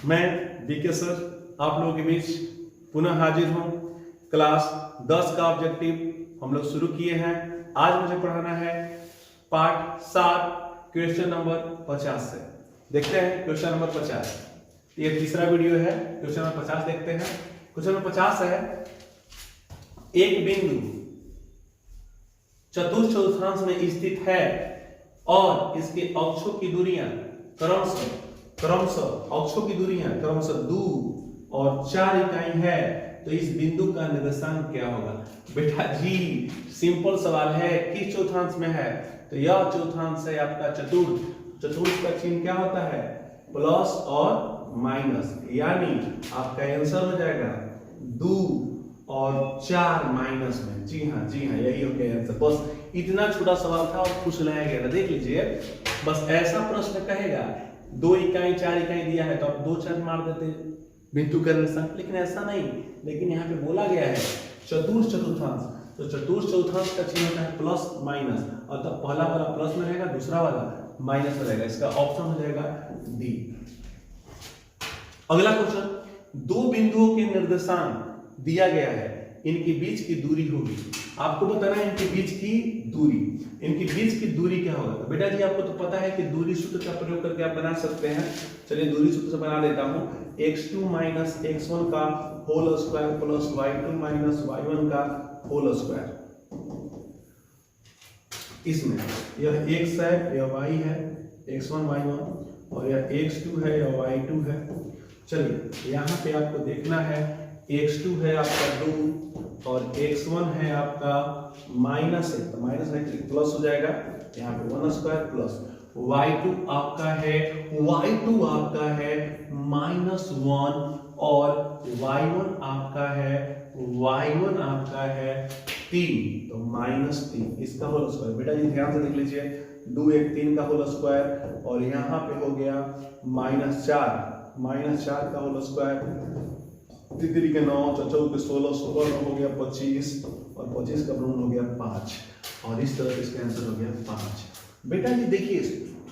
मैं BK sir आप लोगों के बीच पुनः हाजिर हूँ। क्लास 10 का ऑब्जेक्टिव हम लोग शुरू किए हैं। आज मुझे पढ़ाना है पार्ट 7 क्वेश्चन नंबर 50 से। देखते हैं क्वेश्चन नंबर 50। ये तीसरा वीडियो है। क्वेश्चन नंबर 50 देखते हैं। क्वेश्चन नंबर 50 है, एक बिंदु चतुर्थांश में स्थित है और इसके अक्षों की दूरियां क्रमशः अक्षों की दूरियां क्रमशः 2 और 4 इकाई है, तो इस बिंदु का निर्देशांक क्या होगा? बेटा जी सिंपल सवाल है, किस चौथांश में है? तो यह चौथांश है आपका चतुर्थ का चिन्ह क्या होता है? प्लस और माइनस, यानी आपका आंसर हो जाएगा 2 और 4 माइनस में। जी हाँ यही हो गया आंसर। बस इतना छोटा सवाल था और पूछ लाया गया था। देख लीजिए, बस ऐसा प्रश्न कहेगा 2 इकाई 4 इकाई दिया है तो आप 2 4 मार देते बिंदु का निर्देशांक, लेकिन ऐसा नहीं। लेकिन यहाँ पे बोला गया है चतुर्थांश, तो चतुर्थांश का चिन्ह होता है प्लस माइनस, और तब पहला वाला प्लस में रहेगा, दूसरा वाला माइनस में रहेगा। इसका ऑप्शन हो जाएगा डी। अगला क्वेश्चन, 2 बिंदुओं के निर्देशांक दिया गया है, इनके बीच की दूरी होगी। आपको बताना है इनके बीच की दूरी। इनके बीच की दूरी क्या होगा? तो बेटा जी आपको तो पता है कि दूरी सूत्र का प्रयोग करके आप बना सकते हैं। चलिए दूरी सूत्र से बना देता हूं। x2 माइनस x1 का whole square plus y2 minus y1 का होल स्क्वायर। इसमें यह x है, यह y है, x1 y1, और यह x2 है, यह y2 है। चलिए यहाँ पे आपको देखना है x2 है आपका 2 और x1 है आपका माइनस है, तो माइनस है प्लस हो जाएगा, यहाँ पे 1 स्क्वायर प्लस y2 आपका है -1 और y1 आपका है 3, तो -3 इसका होल स्क्वायर। बेटा जी ध्यान से देख लीजिए, 2 1 3 का होल स्क्वायर, और यहाँ पे हो गया -4 का होल स्क्वायर, 3 के 9 4 के 16 16 हो गया 25, और 25 का वर्गमूल हो गया 5, और इस तरह से इसका आंसर हो गया 5। बेटा जी देखिए,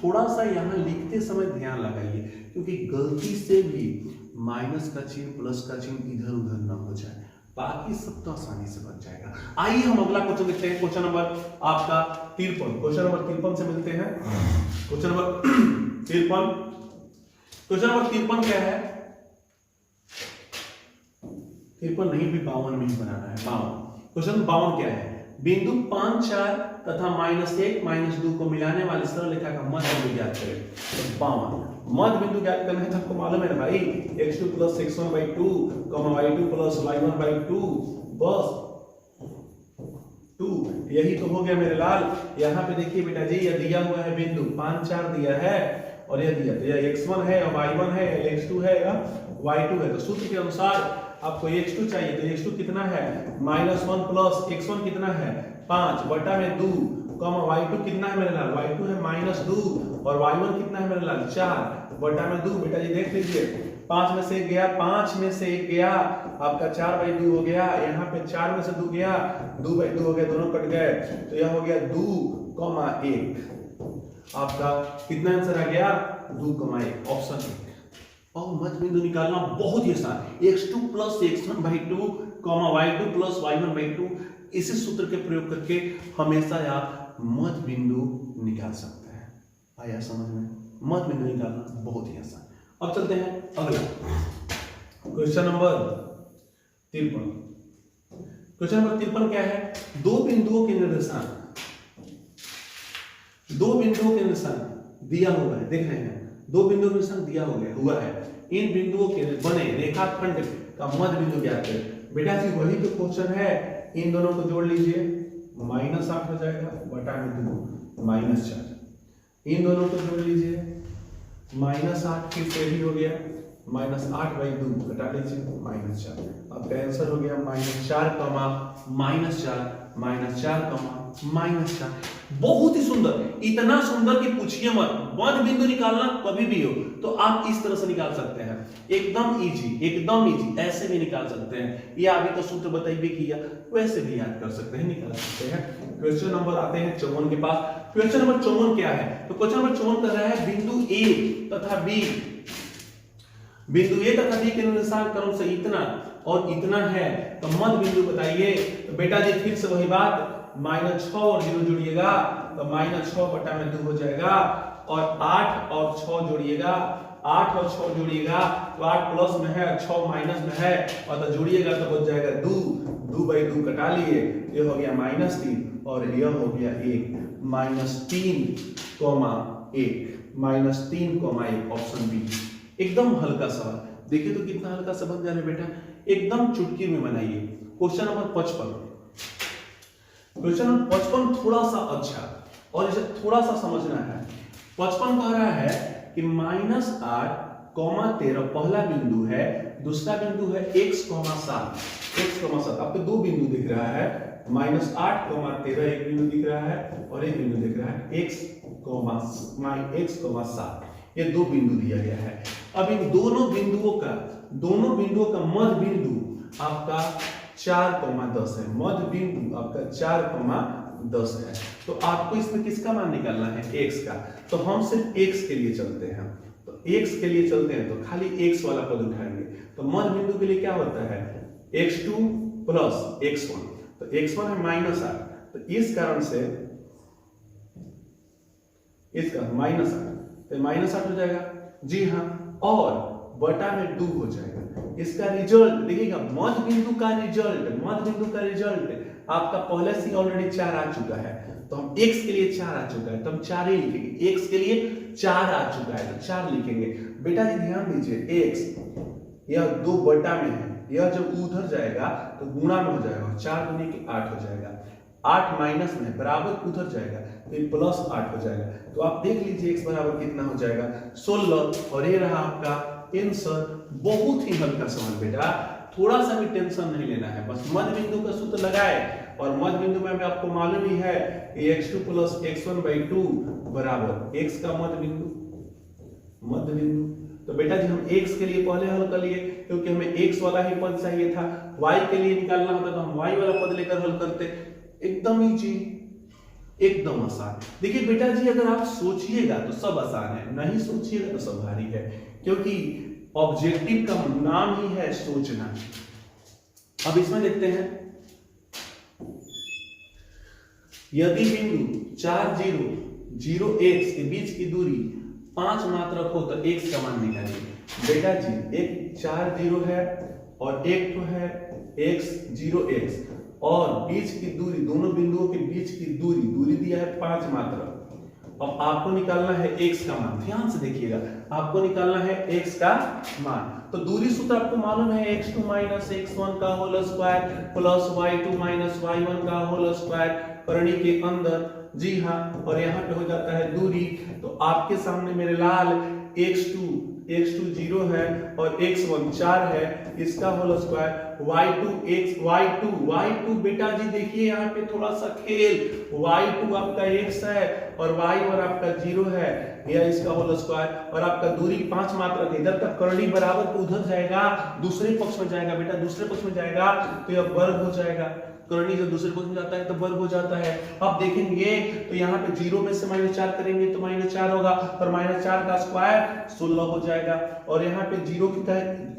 थोड़ा सा यहाँ लिखते समय ध्यान लगाइए, क्योंकि गलती से भी माइनस का चिन्ह प्लस का चिन्ह इधर उधर ना हो जाए, बाकी सब तो आसानी से बच जाएगा। आइए हम अगला क्वेश्चन देखते हैं। क्वेश्चन नंबर आपका 53। क्वेश्चन नंबर 53 से मिलते हैं। क्वेश्चन नंबर 53 क्या है? 53 नहीं भी 52 में ही बनाना है। 52 क्वेश्चन 52 क्या है? बिंदु 5 4 तथा -1 -2 को मिलाने वाली सरल रेखा का मध्य बिंदु ज्ञात करें। तो 52 मध्य बिंदु ज्ञात करना है, तो आपको मालूम है ना भाई, x2 + x1/2, y2 + y1/2, बस 2। यही तो हो गया मेरे लाल। यहाँ पे देखिए बेटा जी, यह दिया हुआ है बिंदु 5 4 दिया है, और यह दिया, तो यह x1 है, y1 है, x2 है, y2 है। तो सूत्र के अनुसार आपको x2 चाहिए, तो x2 कितना है? -1 प्लस x1 कितना है? 5 बटा में 2, y2 कितना है मेरे लाल? y2 है -2, और y1 कितना है मेरे लाल? 4 बटा में 2। बेटा जी देख लीजिए, 5 में से 1 गया, 5 में से 1 गया, आपका 4/2 हो गया। यहाँ पे 4 में से 2 गया, 2/2 हो गया, दोनों कट गए, तो यह हो गया 2, 1। आपका कितना आंसर आ गया? 2, 1, ऑप्शन 1। और मध्य बिंदु निकालना बहुत ही आसान, x2 + x1/2, y2 + y1/2। इसी सूत्र के प्रयोग करके हमेशा आप मध्य बिंदु निकाल सकते हैं। आया समझ में? मध्य बिंदु निकालना बहुत ही आसान। अब चलते हैं अगला क्वेश्चन नंबर 53। क्वेश्चन नंबर 53 क्या है? 2 बिंदुओं के निर्देशांक दिया हुआ है, देख रहे हैं, 2 बिंदुओं के निर्देशांक दिया हुआ है। इन बिंदुओं के बने रेखाखंड का मध्य बिंदु ज्ञात करें। बेटा जी वही तो क्वेश्चन है, इन दोनों को जोड़ लीजिए, -8 हो जाएगा, बटा में 2 -4। इन दोनों को जोड़ लीजिए, -8 फिर से ही हो गया, -8/2 घटा लीजिए, -4। आपका आंसर हो गया -4, -4। बहुत ही सुंदर, इतना सुंदर कि पूछिए मत। मध्य बिंदु निकालना कभी भी हो तो आप इस तरह से निकाल सकते हैं, एकदम इजी, ऐसे भी निकाल सकते हैं, या अभी तो सूत्र बताइए किया, वैसे भी याद कर सकते हैं, निकाल सकते हैं। क्वेश्चन नंबर आते हैं 54 के पास। क्वेश्चन नंबर 54 क्या है? तो क्वेश्चन नंबर 54 कर रहा है, बिंदु ए तथा बी बिंदु ए तथा बी के अनुसार क्रम से इतना और इतना है, तो मध्य बिंदु बताइए। तो बेटा जी फिर से वही बात, -6 और 0 जोड़िएगा तो -6/2 हो जाएगा, और 8 और 6 जोड़िएगा, 8 और 6 जोड़िएगा तो 8 प्लस में है, 6 माइनस में है, और तो जोड़िएगा तो बच जाएगा 2, 2/2 कटा लिए, ये हो गया -3 और यह हो गया 1, -3, -3, ऑप्शन बी। एकदम हल्का सवाल, देखिए तो कितना हल्का सा बन जा रहा है बेटा, एकदम चुटकी में बनाइए। क्वेश्चन नंबर 55, क्वेश्चन नंबर 55 थोड़ा सा अच्छा और इसे थोड़ा सा समझना है। 55 कह रहा है कि -8, 13 पहला बिंदु है, दूसरा बिंदु है x, 7, आपको दो बिंदु दिख रहा है, -8, 13 एक बिंदु दिख रहा है और एक बिंदु दिख रहा है x, 7, ये दो बिंदु दिया गया है। अब इन दोनों बिंदुओं का मध्य बिंदु आपका 4,10 है, मध्य बिंदु आपका 4,10 है। तो आपको इसमें किसका मान निकालना है, x का। तो हम सिर्फ x के लिए चलते हैं, तो x के लिए चलते हैं तो खाली x वाला पद उठाएंगे। तो मध्य बिंदु के लिए क्या होता है, x2 प्लस x1, तो x1 है -8, तो इस कारण से इसका -8, तो -8 हो जाएगा, जी हाँ, और बटा में 2 हो जाएगा। इसका रिजल्ट देखिएगा, मध्य बिंदु का रिजल्ट आपका पहले से ऑलरेडी 4 आ चुका है, तो हम x के लिए 4 आ चुका है तो हम 4 ही लिखेंगे, x के लिए 4 आ चुका है तो 4 लिखेंगे। बेटा जी ध्यान दीजिए, x यह 2 बटा में है, यह जब उधर जाएगा तो गुणा में हो जाएगा, 4 गुने के 8 हो जाएगा, 8 माइनस में बराबर उधर जाएगा तो ये +8 हो जाएगा। तो आप देख लीजिए x बराबर कितना हो जाएगा, 16, और ये रहा आपका आंसर। बहुत ही हल्का सवाल बेटा, थोड़ा सा भी टेंशन नहीं लेना है, बस मध्य बिंदु का सूत्र लगाए, और मध्य बिंदु में आपको मालूम ही है x2 प्लस x1/2 बराबर x का मध्य बिंदु। तो बेटा जी हम x के लिए पहले हल कर लिए, क्योंकि हमें x वाला ही पद चाहिए था, y के लिए निकालना होता तो हम y वाला पद लेकर हल करते। एकदम इजी, एकदम आसान। देखिए बेटा जी, अगर आप सोचिएगा तो सब आसान है, नहीं सोचिएगा तो सब भारी है, क्योंकि ऑब्जेक्टिव का नाम ही है सोचना। अब इसमें देखते हैं, यदि बिंदु 4, 0, 0, x के बीच की दूरी 5 मात्रक हो तो x का मान निकालिए। बेटा जी एक 4, 0 है और एक तो है x, 0, x, और बीच की दूरी, दोनों बिंदुओं के बीच की दूरी दिया है 5 मात्रक। अब आपको निकालना है x का मान, ध्यान से देखिएगा, आपको निकालना है x का मान। तो दूरी सूत्र आपको मालूम है, x2 माइनस x1 का whole square plus y2 minus y1 का होल स्क्वायर करनी के अंदर, जी हाँ, और यहाँ पे हो जाता है दूरी। तो आपके सामने मेरे लाल x2 0 है और x1 4 है, इसका होल स्क्वायर, y2 बेटा जी देखिए यहाँ पे थोड़ा सा खेल, y2 आपका x है और y1 आपका 0 है, यह इसका होल स्क्वायर, और आपका दूरी 5 मात्रक है। इधर का करनी बराबर को उधर जाएगा, दूसरे पक्ष में जाएगा बेटा, दूसरे पक्ष में जाएगा तो यह वर्ग हो जाएगा, करनी जब दूसरे पक्ष में जाता है तो वर्ग हो जाता है। अब देखेंगे तो यहाँ पे 0 में से -4 करेंगे तो -4 होगा, और -4 का स्क्वायर 16 हो जाएगा, और यहाँ पे 0 की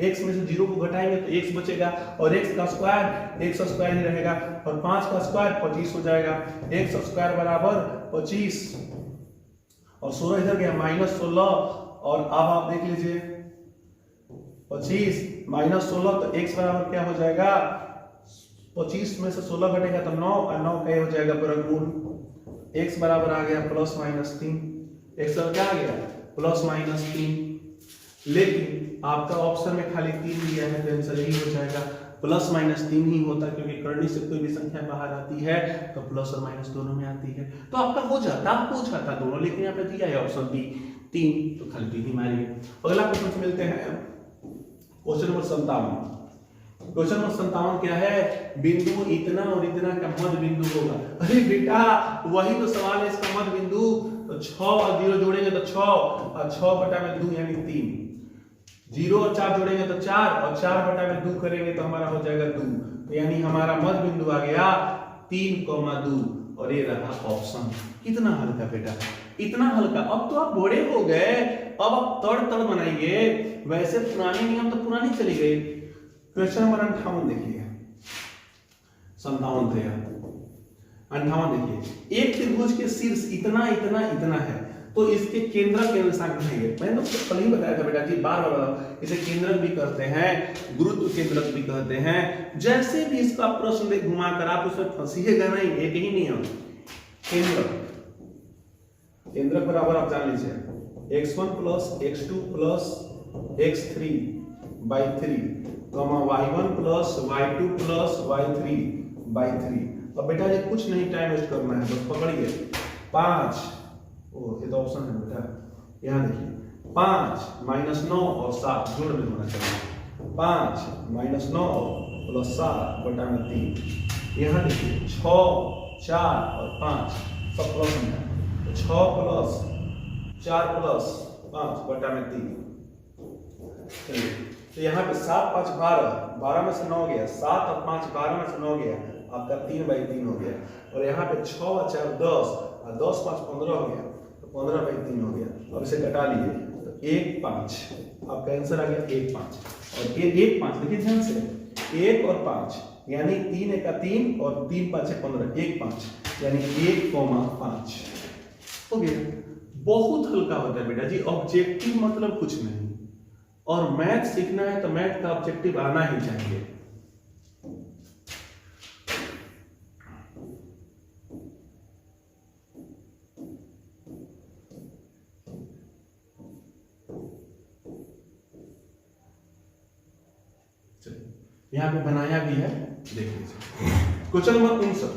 x में से 0 को घटाएंगे तो x बचेगा, और x का स्क्वायर ही रहेगा, और 5 का स्क्वायर 25 हो जाएगा, x स्क्वायर बराबर 25, और 16 इधर गया -16, और अब आप देख लीजिए 25 -16 तो x बराबर क्या हो जाएगा, 25 में से 16 घटेगा तो 9, और 9 का हो जाएगा वर्गमूल, x बराबर आ गया +-3, x क्या आ गया +-3। लेकिन आपका ऑप्शन में खाली 3 दिया है तो आंसर यही हो जाएगा, +-3 ही होता, क्योंकि करनी से कोई भी संख्या बाहर आती है तो प्लस और माइनस दोनों में आती है, तो आपका हो जाता दोनों, लेकिन यहाँ पे दिया है ऑप्शन बी 3, तो खाली 3 ही मारिए। अगला क्वेश्चन मिलते हैं, क्वेश्चन नंबर 57। क्वेश्चन नंबर 57 क्या है, बिंदु इतना और इतना का मध्य बिंदु होगा। अरे बेटा वही तो सवाल है, इसका मध्य बिंदु, तो 6 और 0 जोड़ेंगे तो 6, और 6/2 यानी 3, 0 और 4 जोड़ेंगे तो 4, और 4/2 करेंगे तो हमारा हो जाएगा 2, तो यानी हमारा मध्य बिंदु आ गया 3,2, और ये रहा ऑप्शन। कितना हल्का बेटा, इतना हल्का। अब तो आप बड़े हो गए, अब आप तड़ बनाइए, वैसे पुरानी नियम तो पुरानी चली गई। क्वेश्चन नंबर 58 देखिए, 57 58 देखिए, एक त्रिभुज के शीर्ष इतना इतना इतना है तो इसके केंद्रक के निर्देशांक बनाइए। मैंने तो कल ही बताया था बेटा जी, बार बार इसे केंद्रक भी कहते हैं, गुरुत्व केंद्रक भी कहते हैं। जैसे भी इसका प्रश्न दे घुमा कर आप उसमें फंसिएगा नहीं, एक ही नियम, केंद्रक केंद्रक बराबर आप जान लीजिए x1 plus x2 plus x3 by 3 कमा y1 plus y2 plus y3 by 3। अब बेटा ये कुछ नहीं टाइम वेस्ट करना है, बस पकड़िए 5, ये तो ऑप्शन है बेटा, यहाँ देखिए 5 माइनस 9 और 7 जोड़ में होना चाहिए, 5 माइनस 9 प्लस 7 बटा में 3। यहाँ देखिए 6 4 और 5 सब प्लस में है, 6 प्लस 4 प्लस 5 बटा में 3। चलिए तो यहाँ पे 7 5 12, 12 में से 9 गया, 7 और 5 12 में से 9 गया, आपका 3/3 हो गया। और यहाँ पे 6 और 4 10 और 10 5 15 हो गया, तो 15/3 हो गया। अब इसे घटा लीजिए तो 1 5, आपका आंसर आ गया 1 5। और 1 5 देखिए ध्यान से, 1 और 5 यानी 3 1 का 3 और 3 5 6 15, 1 5 यानी 1,5 हो गया। बहुत हल्का होता है बेटा जी, ऑब्जेक्टिव मतलब कुछ नहीं, और मैथ सीखना है तो मैथ का ऑब्जेक्टिव आना ही चाहिए। यहां पे बनाया भी है, देख लीजिए। क्वेश्चन नंबर 59,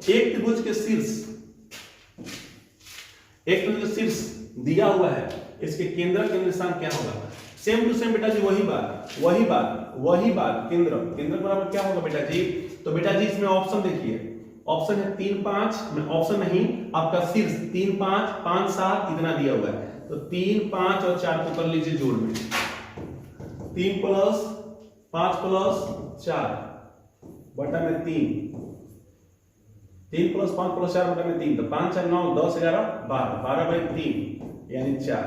एक त्रिभुज के शीर्ष दिया हुआ है, इसके केंद्र के निर्देशांक क्या होगा? सेम टू सेम बेटा जी, वही बात केंद्र बराबर क्या होगा बेटा जी? तो बेटा जी इसमें ऑप्शन देखिए, ऑप्शन है 3 5 में, ऑप्शन नहीं आपका शीर्ष 3 5 5 7 इतना दिया हुआ है, तो 3 5 और 4 को कर लीजिए जोड़ में, 3 प्लस 5 प्लस 4 बटा में 3 प्लस 5 प्लस 4 बटा में 3, तो 5 4 9 10 11 12, 12/3 यानी 4,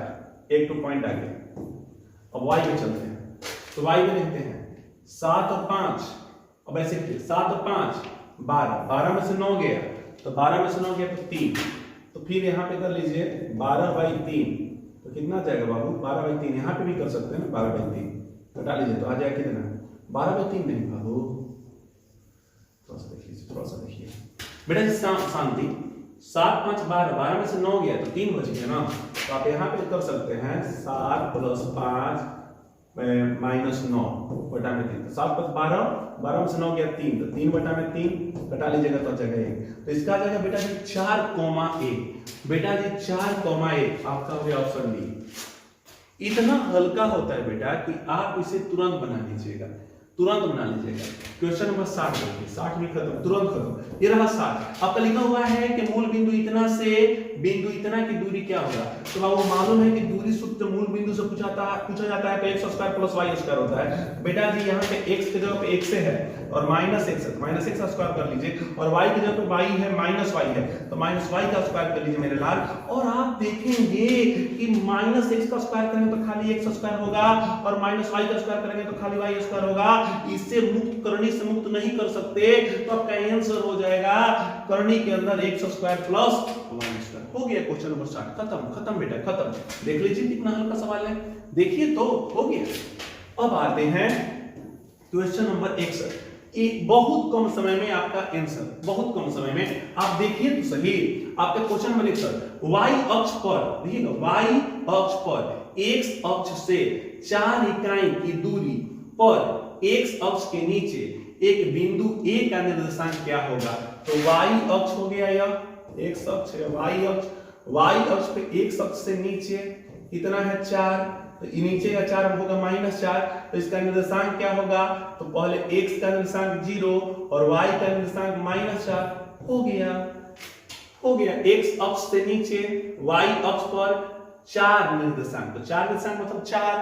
एक टू पॉइंट आ गया। अब y पे चलते हैं, तो y पे लिखते हैं 7 और 5, अब ऐसे 7 और 5 12, 12 में से 9 गया, तो 12 में से 9 गया तो 3, तो फिर यहाँ पे कर लीजिए 12/3, तो कितना जाएगा बाबू? 12/3, यहाँ पे भी कर सकते हैं ना 12/3, घटा लीजिए तो आ जाएगा कितना? 12/3 नहीं बाबू, थोड़ा सा देखिए बेटा जी, शांति। 7 5 12, 12 में से 9 गया तो 3 बच गया ना, तो आप यहाँ पे कर सकते हैं 7 प्लस 5 माइनस 9 बटा में 3, तो 7 प्लस 12, 12 में से 9 गया 3, तो 3 बटा में 3 घटा लीजिएगा तो आ जाएगा 1, तो इसका आ जाएगा बेटा जी 4,1, बेटा जी 4,1 आपका हो गया ऑप्शन डी। इतना हल्का होता है बेटा कि आप इसे तुरंत बना लीजिएगा। क्वेश्चन नंबर 60 देखिए, 60 भी खत्म, तुरंत खत्म। ये रहा 60, आपका लिखा हुआ है कि मूल बिंदु इतना से बिंदु इतना की दूरी क्या होगा? तो आपको मालूम है कि दूरी सूत्र मूल बिंदु से पूछा जाता है तो x² प्लस y² होता है। बेटा जी यहाँ पे x की जगह पे x है और माइनस x है, माइनस x का स्क्वायर कर लीजिए, और y की जगह पे y है माइनस y है, तो माइनस y का स्क्वायर कर लीजिए मेरे लाल। और आप देखेंगे कि माइनस x का स्क्वायर करेंगे तो खाली x स्क्वायर होगा, और माइनस y का स्क्वायर करेंगे तो खाली y स्क्वायर होगा। इससे मुक्त करनी से मुक्त नहीं कर सकते, तो आपका आंसर हो जाएगा करनी के अंदर x² प्लस y²। हो गया क्वेश्चन नंबर 60, खत्म बेटा, खत्म। देख लीजिए कितना हल्का सवाल है, देखिए तो हो गया। अब आते हैं क्वेश्चन नंबर 61, बहुत कम समय में आपका आंसर, बहुत कम समय में। आप देखिए तो सही, आपका क्वेश्चन नंबर 61, y अक्ष पर, देखिएगा y अक्ष पर x अक्ष से 4 इकाई की दूरी पर x अक्ष के नीचे एक बिंदु A का निर्देशांक क्या होगा? तो y अक्ष हो गया, यह x अक्ष है, y अक्ष पे x अक्ष से नीचे कितना है 4, तो नीचे का 4 होगा -4, तो इसका निर्देशांक क्या होगा? तो पहले x का निर्देशांक 0 और y का निर्देशांक -4 हो गया। x अक्ष से नीचे y अक्ष पर 4 निर्देशांक, तो 4 निर्देशांक मतलब 4,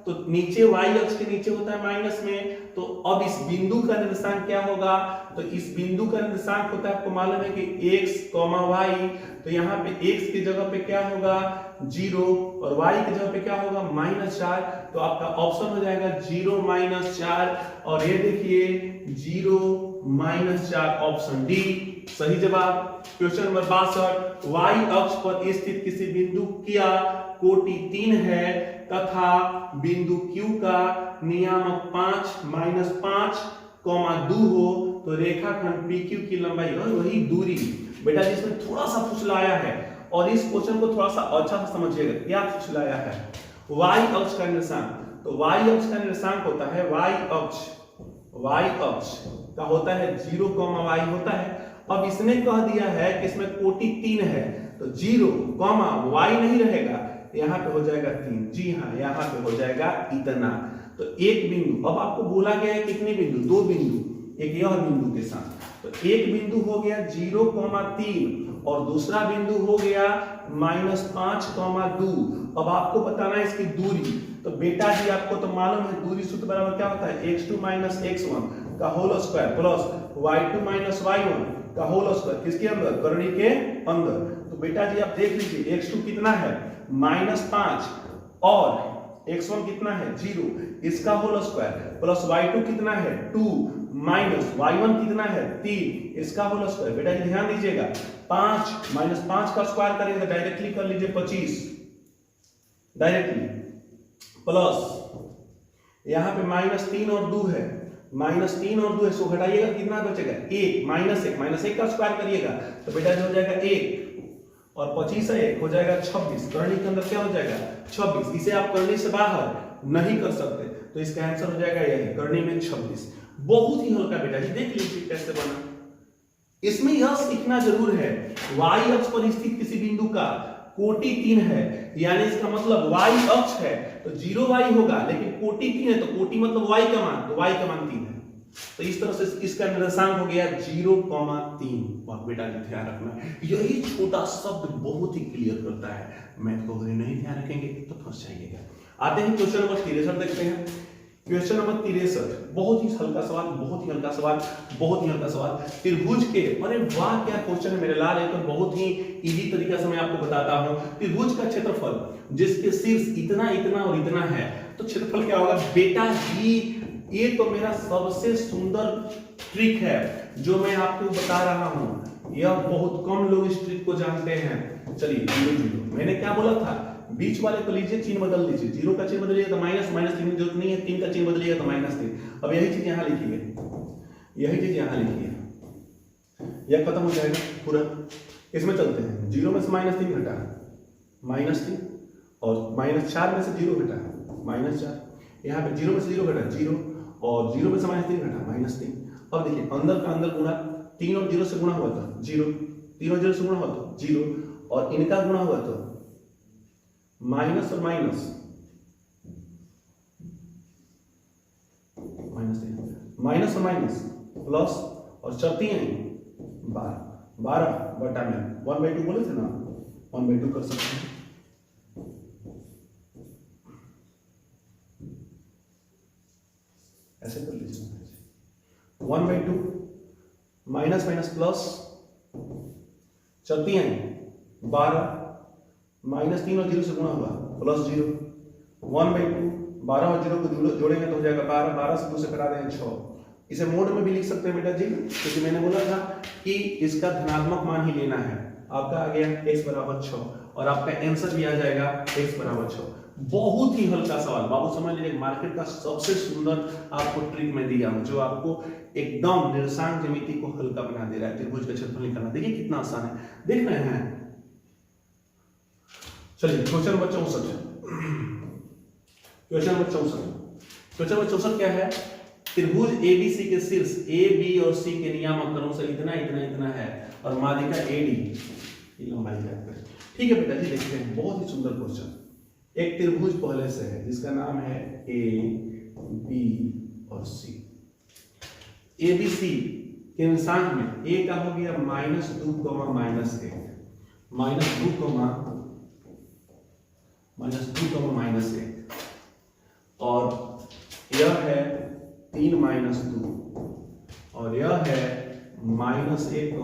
तो नीचे y अक्ष के नीचे होता है माइनस में, तो अब इस बिंदु का निर्देशांक क्या होगा? तो इस बिंदु का निर्देशांक होता है, आपको मालूम है कि x, y, तो यहाँ पे x की जगह पे क्या होगा? 0 और y की जगह पे क्या होगा -4, तो आपका ऑप्शन हो जाएगा 0 -4 और ये देखिए 0 -4 ऑप्शन डी सही जवाब। क्वेश्चन नंबर 62 y अक्ष पर स्थित किसी बिंदु क्या कोटि 3 है तथा बिंदु Q का नियामक 5 -5 2 हो तो रेखाखंड PQ की लंबाई और वही दूरी। बेटा जिसमें थोड़ा सा फुसलाया है और इस क्वेश्चन को थोड़ा सा अच्छा से समझिएगा क्या फुसलाया है। y अक्ष का निर्देशांक, तो y अक्ष का निर्देशांक होता है y अक्ष का होता है 0, y होता है। अब इसने कह दिया है कि इसमें कोटि 3 है तो 0, y नहीं रहेगा, यहाँ पे हो जाएगा 3। जी हाँ, यहाँ पे हो जाएगा इतना। तो एक बिंदु, अब आपको बोला गया है कितने बिंदु, 2 बिंदु, एक यह बिंदु के साथ, तो एक बिंदु हो गया 0, 3 और दूसरा बिंदु हो गया -5, 2। अब आपको बताना है इसकी दूरी, तो बेटा जी आपको तो मालूम है दूरी सूत्र बराबर क्या होता है x2 - x1 का whole square plus y2 - y1 का होल स्क्वायर, किसके अंदर, करनी के अंदर। तो बेटा जी आप देख लीजिए x2 कितना है -5 और x1 कितना है 0, इसका होल स्क्वायर प्लस y2 कितना है 2 माइनस y1 कितना है 3, इसका होल स्क्वायर। बेटा जी ध्यान दीजिएगा 5 -5 का स्क्वायर करेंगे डायरेक्टली कर लीजिए 25 डायरेक्टली, प्लस यहाँ पे -3 और 2 है, -3 और 2 है, सो घटाइएगा कितना बचेगा 1 -1 का स्क्वायर करिएगा तो बेटा जी हो जाएगा 1 और 25 है 1 हो जाएगा 26। करनी के अंदर क्या हो जाएगा 26। इसे आप करनी से बाहर नहीं कर सकते तो इसका आंसर हो जाएगा यही, करनी में 26। बहुत ही हल्का बेटा जी, देख लीजिए कैसे बना। इसमें यह सीखना जरूर है y अक्ष पर स्थित किसी बिंदु का कोटि 3 है, यानी इसका मतलब y अक्ष है तो 0y होगा, लेकिन कोटि 3 है तो कोटि मतलब y का मान, तो y का मान 3 है। तो इस तरह से इसका निर्देशांक हो गया 0,3। और बेटा जी ध्यान रखना यही छोटा शब्द बहुत ही क्लियर करता है, मैथ को अगर नहीं ध्यान रखेंगे तो फंस जाइएगा। आते हैं क्वेश्चन नंबर 63 देखते हैं। क्वेश्चन नंबर 63 बहुत ही हल्का सवाल, बहुत ही हल्का सवाल, बहुत ही हल्का सवाल। त्रिभुज के, अरे वाह क्या क्वेश्चन है मेरे लाल, एक बहुत ही इजी तरीका से मैं आपको बताता हूं। त्रिभुज का क्षेत्रफल जिसके शीर्ष इतना इतना और इतना है तो क्षेत्रफल क्या होगा बेटा जी। ये तो मेरा सबसे सुंदर ट्रिक है जो मैं आपको बता रहा हूं, यह बहुत कम लोग इस ट्रिक को जानते हैं। चलिए 0 0 मैंने क्या बोला था, बीच वाले को लीजिए चिन्ह बदल लीजिए, 0 का चिन्ह बदलिएगा तो -3 की जरूरत नहीं है, 3 का चिन्ह बदलिएगा तो -3। अब यही चीज यहां लिखिए, यही चीज यहां लिखिए, यह खत्म हो जाएगा पूरा। इसमें चलते हैं 0 में से -3 घटा -3 और -4 में से 0 घटा -4, यहाँ पे 0 में से 0 घटा 0 और 0 में से -3 घटा -3। अब देखिए अंदर का अंदर गुणा, 3 और 0 से गुणा हुआ था 0, 3 और 0 से गुणा हुआ तो 0 और इनका गुणा हुआ तो माइनस और माइनस माइनस और माइनस प्लस और चलती हैं 12 बटा में 1/2 बोले थे ना, 1/2 कर सकते हैं। ऐसे कर लीजिए 1/2 माइनस माइनस प्लस चलती हैं 12 -3 और 0 से गुणा हुआ प्लस 0 1/2 12 और 0 को जोड़ेंगे तो हो जाएगा 12, 12 से 2 से करा देंगे 6। इसे मोड में भी लिख सकते हैं बेटा जी, क्योंकि मैंने बोला था कि इसका धनात्मक मान ही लेना है। आपका आ गया x बराबर 6 और आपका आंसर भी आ जाएगा x बराबर 6। बहुत ही हल्का सवाल बाबू, समझ लीजिए मार्केट का सबसे सुंदर आपको ट्रिक में दिया हूं जो आपको एकदम निर्देशांक ज्यामिति को हल्का बना दे रहा है। त्रिभुज का क्षेत्रफल निकालना, देखिए कितना आसान है, देख रहे हैं। चलिए क्वेश्चन नंबर 64, क्वेश्चन नंबर 64 क्या है, त्रिभुज एबीसी के शीर्ष ए बी और सी के नियामक क्रम से इतना इतना इतना है और माध्यिका एडी की लंबाई ज्ञात करें। ठीक है बेटा जी, देखते हैं बहुत ही सुंदर क्वेश्चन। एक त्रिभुज पहले से है जिसका नाम है ए बी और सी। ए बी सी के निर्देशांक में ए का हो गया -2, -1 और यह है 3 - 2 और यह है -1, 2।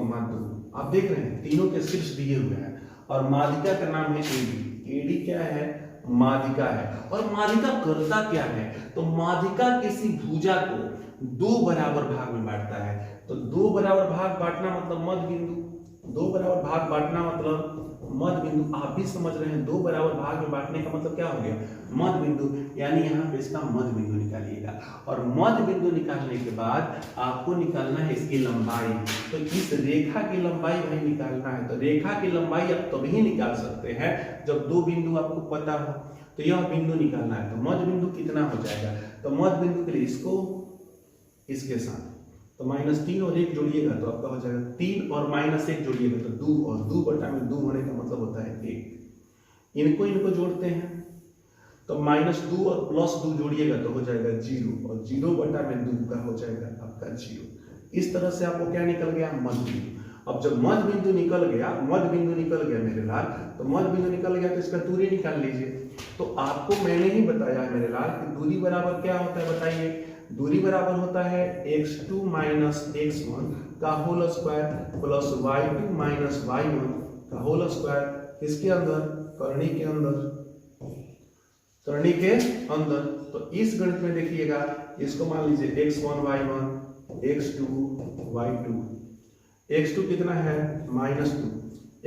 आप देख रहे हैं तीनों के शीर्ष दिए हुए हैं और माध्यिका का नाम है ए बी। एडी क्या है, माध्यिका है। और माध्यिका करता क्या है, तो माध्यिका किसी भुजा को दो बराबर भाग में बांटता है। तो दो बराबर भाग बांटना मतलब मध्य बिंदु, दो बराबर भाग बांटना मतलब मध्य बिंदु। आप भी समझ रहे हैं, दो बराबर भाग में बांटने का मतलब क्या हो गया, मध्य बिंदु। यानी यहाँ पे इसका मध्य बिंदु निकालिएगा, और मध्य बिंदु निकालने के बाद आपको निकालना है इसकी लंबाई। तो इस रेखा की लंबाई भाई निकालना है। तो रेखा की लंबाई आप तभी निकाल सकते हैं जब दो बिंदु आपको पता हो। तो यह बिंदु निकालना है, तो मध्य बिंदु कितना हो जाएगा, तो मध्य बिंदु के लिए इसको इसके साथ तो -3 और 1 जोड़िएगा तो आपका हो जाएगा 3 और -1 जोड़िएगा तो 2, और 2 बटा में 2 होने का मतलब होता है 1। इनको जोड़ते हैं तो -2 और +2 जोड़िएगा तो हो जाएगा 0, और 0 बटा में 2 का हो जाएगा आपका 0। इस तरह से आपको क्या निकल गया, मध्य बिंदु। अब जब मध्य बिंदु निकल गया, मेरे लाल, तो मध्य बिंदु निकल गया तो इसका दूरी निकाल लीजिए। तो आपको मैंने ही बताया मेरे लाल कि दूरी बराबर क्या होता है, बताइए। दूरी बराबर होता है x2 - x1 का whole square plus y2 - y1 का होल स्क्वायर। किसके अंदर, करनी के अंदर, करनी के अंदर। तो इस गणित में देखिएगा, इसको मान लीजिए x1 y1, x2 y2। x2 कितना है, -2,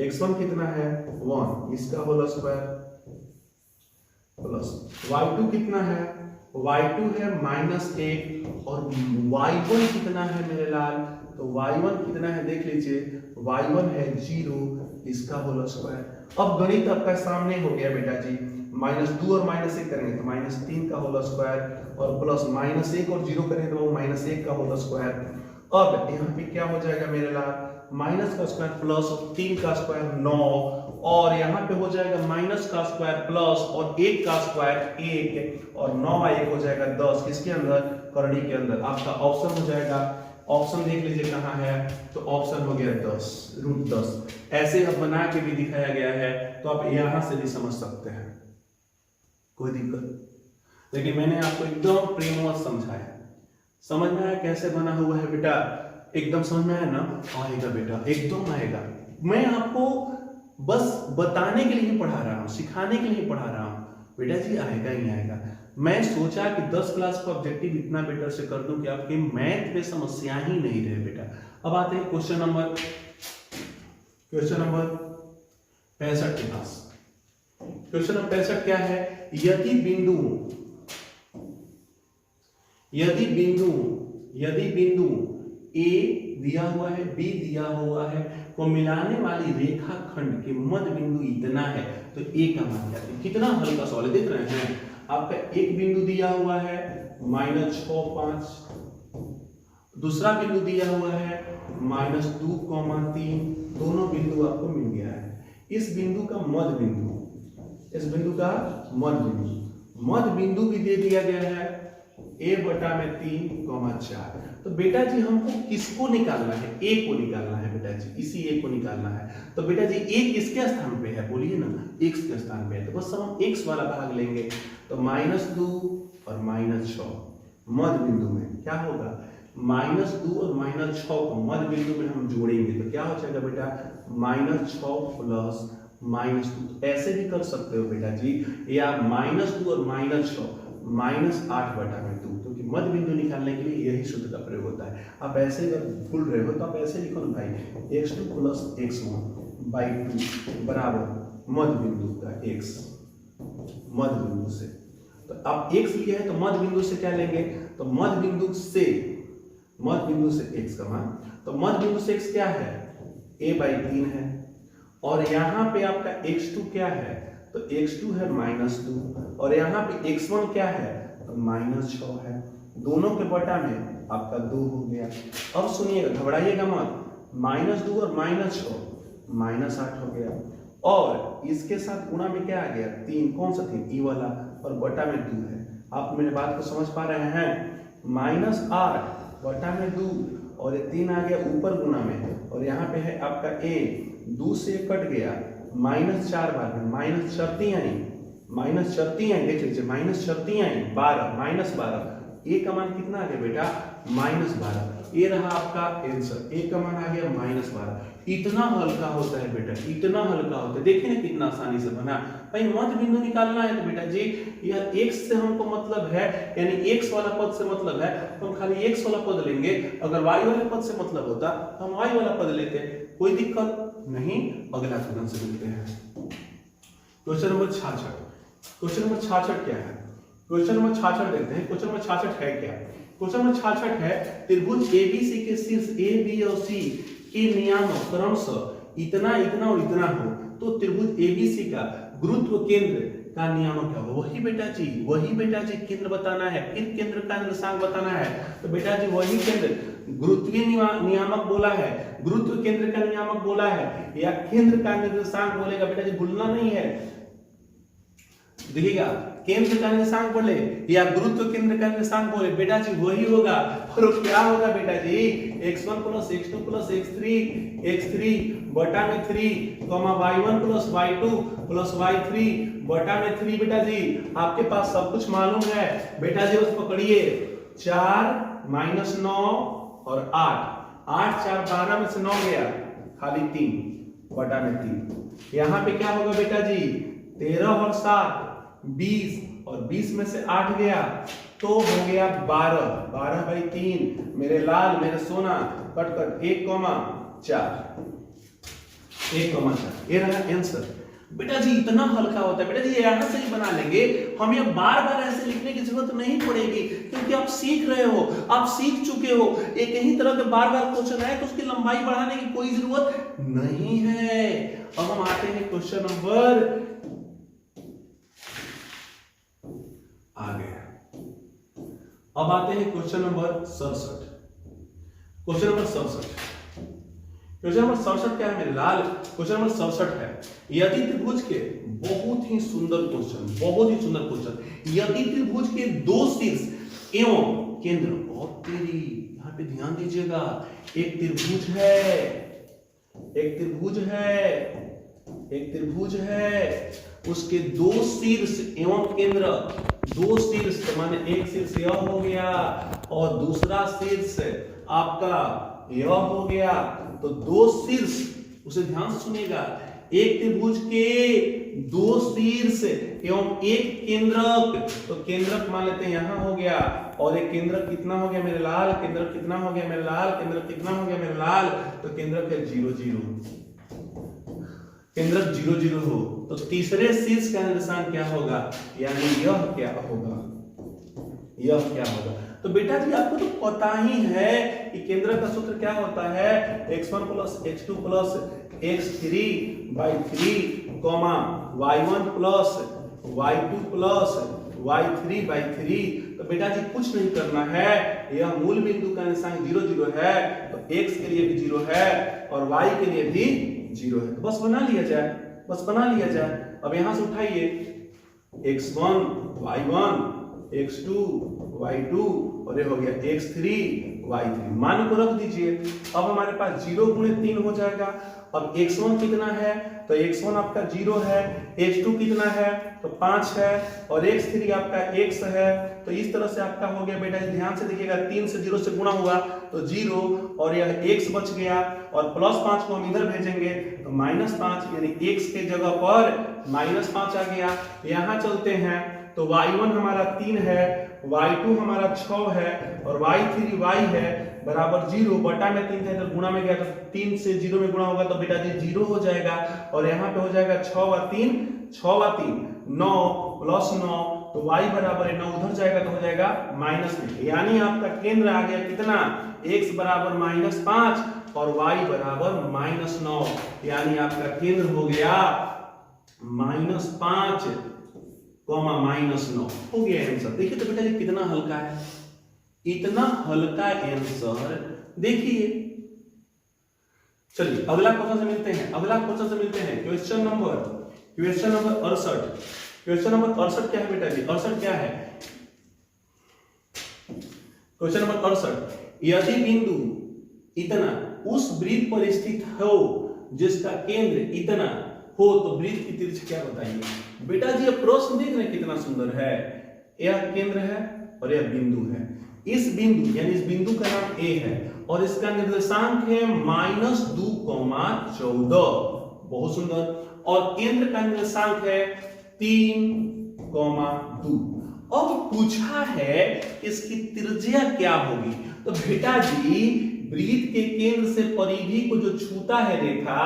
x1 कितना है 1, इसका होल स्क्वायर प्लस y2 कितना है, y2 है -1, और y1 कितना है मेरे लाल, तो y1 कितना है देख लीजिए, y1 है 0, इसका होल स्क्वायर। अब गणित आपका सामने हो गया बेटा जी। -2 और -1 करेंगे तो -3 का होल स्क्वायर, और प्लस -1 और 0 करेंगे तो -1 का होल स्क्वायर। अब यहाँ पे क्या हो जाएगा मेरे लाल, माइनस का स्क्वायर प्लस और 3 का स्क्वायर 9, और यहाँ पे हो जाएगा माइनस का स्क्वायर प्लस और 1 का स्क्वायर 1, और 9 और 1 हो जाएगा 10। किसके अंदर, करनी के अंदर। आपका ऑप्शन हो जाएगा, ऑप्शन देख लीजिए कहाँ है, तो ऑप्शन हो गया 10, √10। ऐसे अब बना के भी दिखाया गया है, तो आप यहाँ से भी समझ सकते हैं, कोई दिक्कत। लेकिन मैंने आपको एकदम प्रेमवश समझाया, समझ में आया कैसे बना हुआ है बेटा, एकदम समझ में आया ना, आएगा बेटा, एकदम आएगा। मैं आपको बस बताने के लिए पढ़ा रहा हूँ, सिखाने के लिए पढ़ा रहा हूँ, बेटा जी आएगा ही आएगा। मैं सोचा कि 10 क्लास का ऑब्जेक्टिव इतना बेटर से कर दूं कि आपके मैथ में समस्या ही नहीं रहे बेटा। अब आते हैं क्वेश्चन नंबर 65 के पास। क्वेश्चन नंबर 65 क्या है, यदि बिंदु ए दिया हुआ है, बी दिया हुआ है, को मिलाने वाली रेखा खंड के मध्य बिंदु इतना है, तो ए का मान क्या है। कितना हल्का सवाल है, देख रहे हैं। आपका एक बिंदु दिया हुआ है -6, 5, दूसरा बिंदु दिया हुआ है -2, 3, दोनों बिंदु आपको मिल गया है। इस बिंदु का मध्य बिंदु भी दे दिया गया है a/3, 4। तो बेटा जी हमको किसको निकालना है, ए को निकालना है बेटा जी, इसी ए को निकालना है। तो बेटा जी ए किसके स्थान पे है, बोलिए ना, x के स्थान पे है, तो बस हम x वाला भाग लेंगे। तो -2 और -6 मध्य बिंदु में क्या होगा, -2 और -6 को मध्य बिंदु में हम जोड़ेंगे तो क्या हो जाएगा बेटा, -6 प्लस -2। ऐसे भी कर सकते हो बेटा जी, या -2 और -6 -8/2, क्योंकि मध्य बिंदु निकालने के लिए यही सूत्र का प्रयोग होता है। आप ऐसे अगर भूल रहे हो तो आप ऐसे लिखो ना भाई, x2 प्लस x1/2 बराबर मध्य बिंदु का x, मध्य बिंदु से। तो आप x लिया है तो मध्य बिंदु से क्या लेंगे, तो मध्य बिंदु से x का मान, तो मध्य बिंदु से x क्या है, a/3 है, और यहाँ पे आपका x2 क्या है, तो x2 है -2, और यहाँ पे x1 क्या है, तो -6 है। दोनों के बटा में आपका 2 हो गया। अब सुनिएगा, घबराइएगा मत, -2 और -6 -8 हो गया, और इसके साथ गुणा में क्या आ गया, 3, कौन सा 3, ई वाला, और बटा में 2 है। आप मेरे बात को समझ पा रहे हैं, -8 बटा में 2, और ये 3 आ गया ऊपर गुणा में, और यहाँ पे है आपका a, 2 से कट गया, -4 बार में माइनस शर्ती आई, देख लीजिए, माइनस शर्ती आई 12, ए का मान कितना आ गया बेटा, -12। ये रहा आपका आंसर, ए का मान आ गया -12। इतना हल्का होता है बेटा, इतना हल्का होता है, देखिए ना कितना आसानी से बना। भाई मध्य बिंदु निकालना है तो बेटा जी यह x से हमको मतलब है, यानी x वाला पद से मतलब है तो हम खाली x वाला पद लेंगे। अगर y वाले पद से मतलब होता तो हम y वाला पद लेते, कोई दिक्कत नहीं। अगला क्वेश्चन से मिलते हैं। Question number 66। क्वेश्चन नंबर 66 क्या है? क्वेश्चन नंबर 66 देखते हैं। क्वेश्चन नंबर 66 है क्या? क्वेश्चन नंबर 66 है त्रिभुज ABC के शीर्ष A, B और C के नियामक क्रमशः इतना, इतना और इतना हो तो त्रिभुज ABC का गुरुत्व केंद्र का नियामक क्या हो? वही बेटा जी केंद्र बताना है, फिर केंद्र का निर्देशांक बताना है। तो बेटा जी वही केंद्र गुरुत्वीय नियामक बोला है, गुरुत्व केंद्र का नियामक बोला है या केंद्र का निर्देशांक बोलेगा बेटा जी, भूलना नहीं है। देखिएगा केंद्र का निर्देशांक बोले या गुरुत्व केंद्र का निर्देशांक बोले बेटा जी वही होगा। और वो क्या होगा बेटा जी? x1 + x2 + x3 बटा में 3 y1 + y2 + y3 बटा में 3। बेटा जी आपके पास सब कुछ मालूम है बेटा जी, बस पकड़िए 4 - 9 और 8 8 4 12 में से 9 गया, खाली 3 बटा में 3। यहाँ पे क्या होगा बेटा जी? 13 और 7 20 और 20 में से 8 गया तो हो गया 12 12/3। मेरे लाल मेरे सोना कट 1,4 ये रहा आंसर। बेटा जी इतना हल्का होता है बेटा जी, यहाँ से ही बना लेंगे, हमें बार बार ऐसे लिखने की जरूरत नहीं पड़ेगी क्योंकि आप सीख रहे हो, आप सीख चुके हो। एक ही तरह के बार बार क्वेश्चन है तो उसकी लंबाई बढ़ाने की कोई जरूरत नहीं है। अब हम आते हैं क्वेश्चन नंबर अब आते हैं क्वेश्चन नंबर 67। क्वेश्चन नंबर 67 क्या है मेरे लाल? क्वेश्चन नंबर 67 है यदि त्रिभुज के बहुत ही सुंदर क्वेश्चन, यदि त्रिभुज के दो शीर्ष एवं केंद्र, और तेरी यहाँ पे ध्यान दीजिएगा, एक त्रिभुज है उसके दो शीर्ष एवं केंद्र, दो शीर्ष माने एक शीर्ष यह हो गया और दूसरा शीर्ष आपका यह हो गया, तो दो शीर्ष, उसे ध्यान से सुनिएगा, एक त्रिभुज के दो शीर्ष एवं एक केंद्रक, तो केंद्रक मान लेते हैं यहां हो गया, और एक केंद्रक कितना हो गया मेरे लाल? केंद्रक कितना हो गया मेरे लाल? केंद्रक कितना हो गया मेरे लाल? तो केंद्रक है 0 0, केंद्रक 0 0 हो तो तीसरे शीर्ष का निर्देशांक क्या होगा? यानी यह क्या होगा? तो बेटा जी आपको तो पता ही है कि केंद्र का सूत्र क्या होता है? x1 + x2 + x3/3, y1 + y2 + y3/3। तो बेटा जी कुछ नहीं करना है, यह मूल बिंदु का निर्देशांक 0 0 है तो x के लिए भी 0 है और y के लिए भी 0 है, तो बस बना लिया जाए। अब यहां से उठाइए x1 y1 x2 y2 और ये हो गया x3 y3, मान को रख दीजिए। अब हमारे पास 0 × 3 हो जाएगा। अब x1 कितना है? तो x1 आपका 0 है, x2 कितना है? तो 5 है और x3 आपका x है। तो इस तरह से आपका हो गया बेटा, ध्यान से देखिएगा, 3 से 0 से गुणा हुआ तो 0 और यह x बच गया और +5 को हम इधर भेजेंगे तो -5, यानी x के जगह पर -5 आ गया। यहाँ चलते हैं तो y1 हमारा 3 है, y2 हमारा 6 है और y3 y है बराबर 0 बटा में 3 था तो गुणा में गया तो 3 से 0 में गुणा होगा तो बेटा जी 0 हो जाएगा। और यहाँ पे हो जाएगा 6 व 3 9 + 9 तो y बराबर है 9, उधर जाएगा तो हो जाएगा -1, यानी आपका केंद्र आ गया कितना? x बराबर -5 और y बराबर -9, यानी आपका केंद्र हो गया -5, -9 हो गया आंसर। देखिए तो बेटा ये कितना हल्का है, इतना हल्का आंसर देखिए। चलिए अगला क्वेश्चन से मिलते हैं। Question number 68। क्वेश्चन नंबर 68 क्या है बेटा जी? 68 क्या है? क्वेश्चन नंबर 68, यदि बिंदु इतना उस वृत्त पर स्थित हो जिसका केंद्र इतना हो तो वृत्त की तिरछा क्या बताइए? बेटा जी ये प्रश्न देख रहे हैं कितना सुंदर है। यह केंद्र है और यह बिंदु है। इस बिंदु यानी इस बिंदु का नाम A है और इसका निर्देशांक है -2, 14, बहुत सुंदर। और केंद्र का निर्देशांक है 3,2। अब पूछा है इसकी त्रिज्या क्या होगी। तो बेटा जी वृत्त के केंद्र से परिधि को जो छूता है रेखा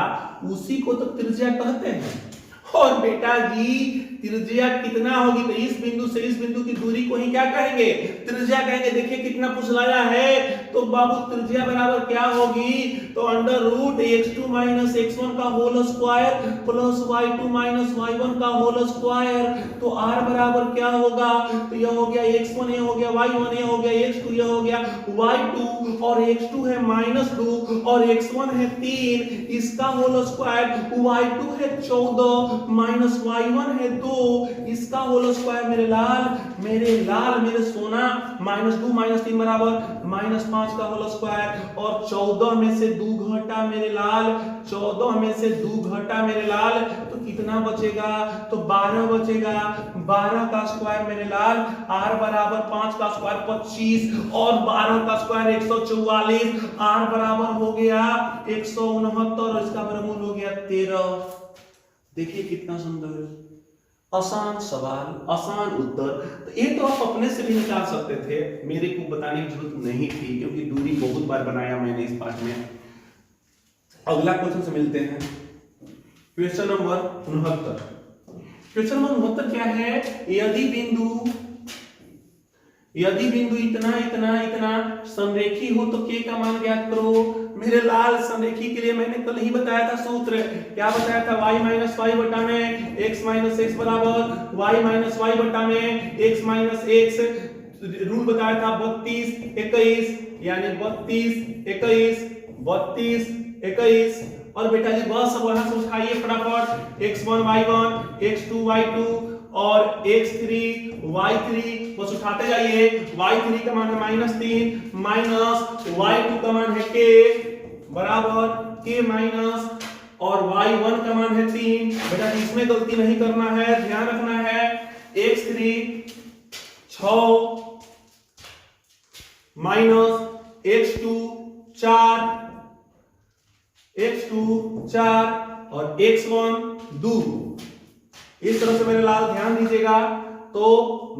उसी को तो त्रिज्या कहते हैं। और बेटा जी त्रिज्या कितना होगी, तो इस बिंदु से इस बिंदु की दूरी को ही क्या कहेंगे, त्रिज्या कहेंगे। देखिए कितना पुछलाया है, तो बाबू त्रिज्या बराबर क्या होगी, तो under root x2 minus x1 का whole square plus y2 minus y1 का होल स्क्वायर। तो r बराबर क्या होगा, तो यह हो गया x1, ये हो गया y1, ये हो गया x2, ये हो गया y2, और x2 है -2 और x1 है 3, इसका होल स्क्वायर, y2 है 14 माइनस y1 है 2, इसका होल स्क्वायर। मेरे लाल मेरे सोना, -2 -3 बराबर -5 का होल स्क्वायर, और 14 में से 2 घटा मेरे लाल, 14 में से 2 घटा मेरे लाल, तो कितना बचेगा, तो 12 बचेगा। 12 का स्क्वायर मेरे लाल, r बराबर 5 का स्क्वायर 25 और 12 का स्क्वायर 144, r बराबर हो गया 169 और इसका वर्गमूल हो गया 13। देखिए कितना सुंदर, आसान सवाल, आसान उत्तर। तो ये तो आप अपने से भी निकाल सकते थे, मेरे को बताने की जरूरत नहीं थी क्योंकि दूरी बहुत बार बनाया मैंने इस पाठ में। अगला क्वेश्चन से मिलते हैं, क्वेश्चन नंबर 69। क्वेश्चन नंबर 69 क्या है, यदि बिंदु इतना इतना इतना संरेखी हो तो k का मान ज्ञात करो। मेरे लाल संरेखी के लिए मैंने कल ही बताया था सूत्र, क्या बताया था, y माइनस वाई बटा में x माइनस एक्स बराबर y माइनस वाई बटा में x माइनस एक्स। रूल बताया था 32 21, यानी 32 21 और बेटा जी बस अब वहां से उठाइए फटाफट, x1 y1 x2 y2 और x3 y3, बस उठाते जाइए। y3 का मान है -3 माइनस y2 का मान है k बराबर k माइनस, और y1 का मान है 3। बेटा इसमें गलती नहीं करना है, ध्यान रखना है। x3 6 माइनस x2 4 और x1 2। इस तरह से मेरे लाल ध्यान दीजिएगा। तो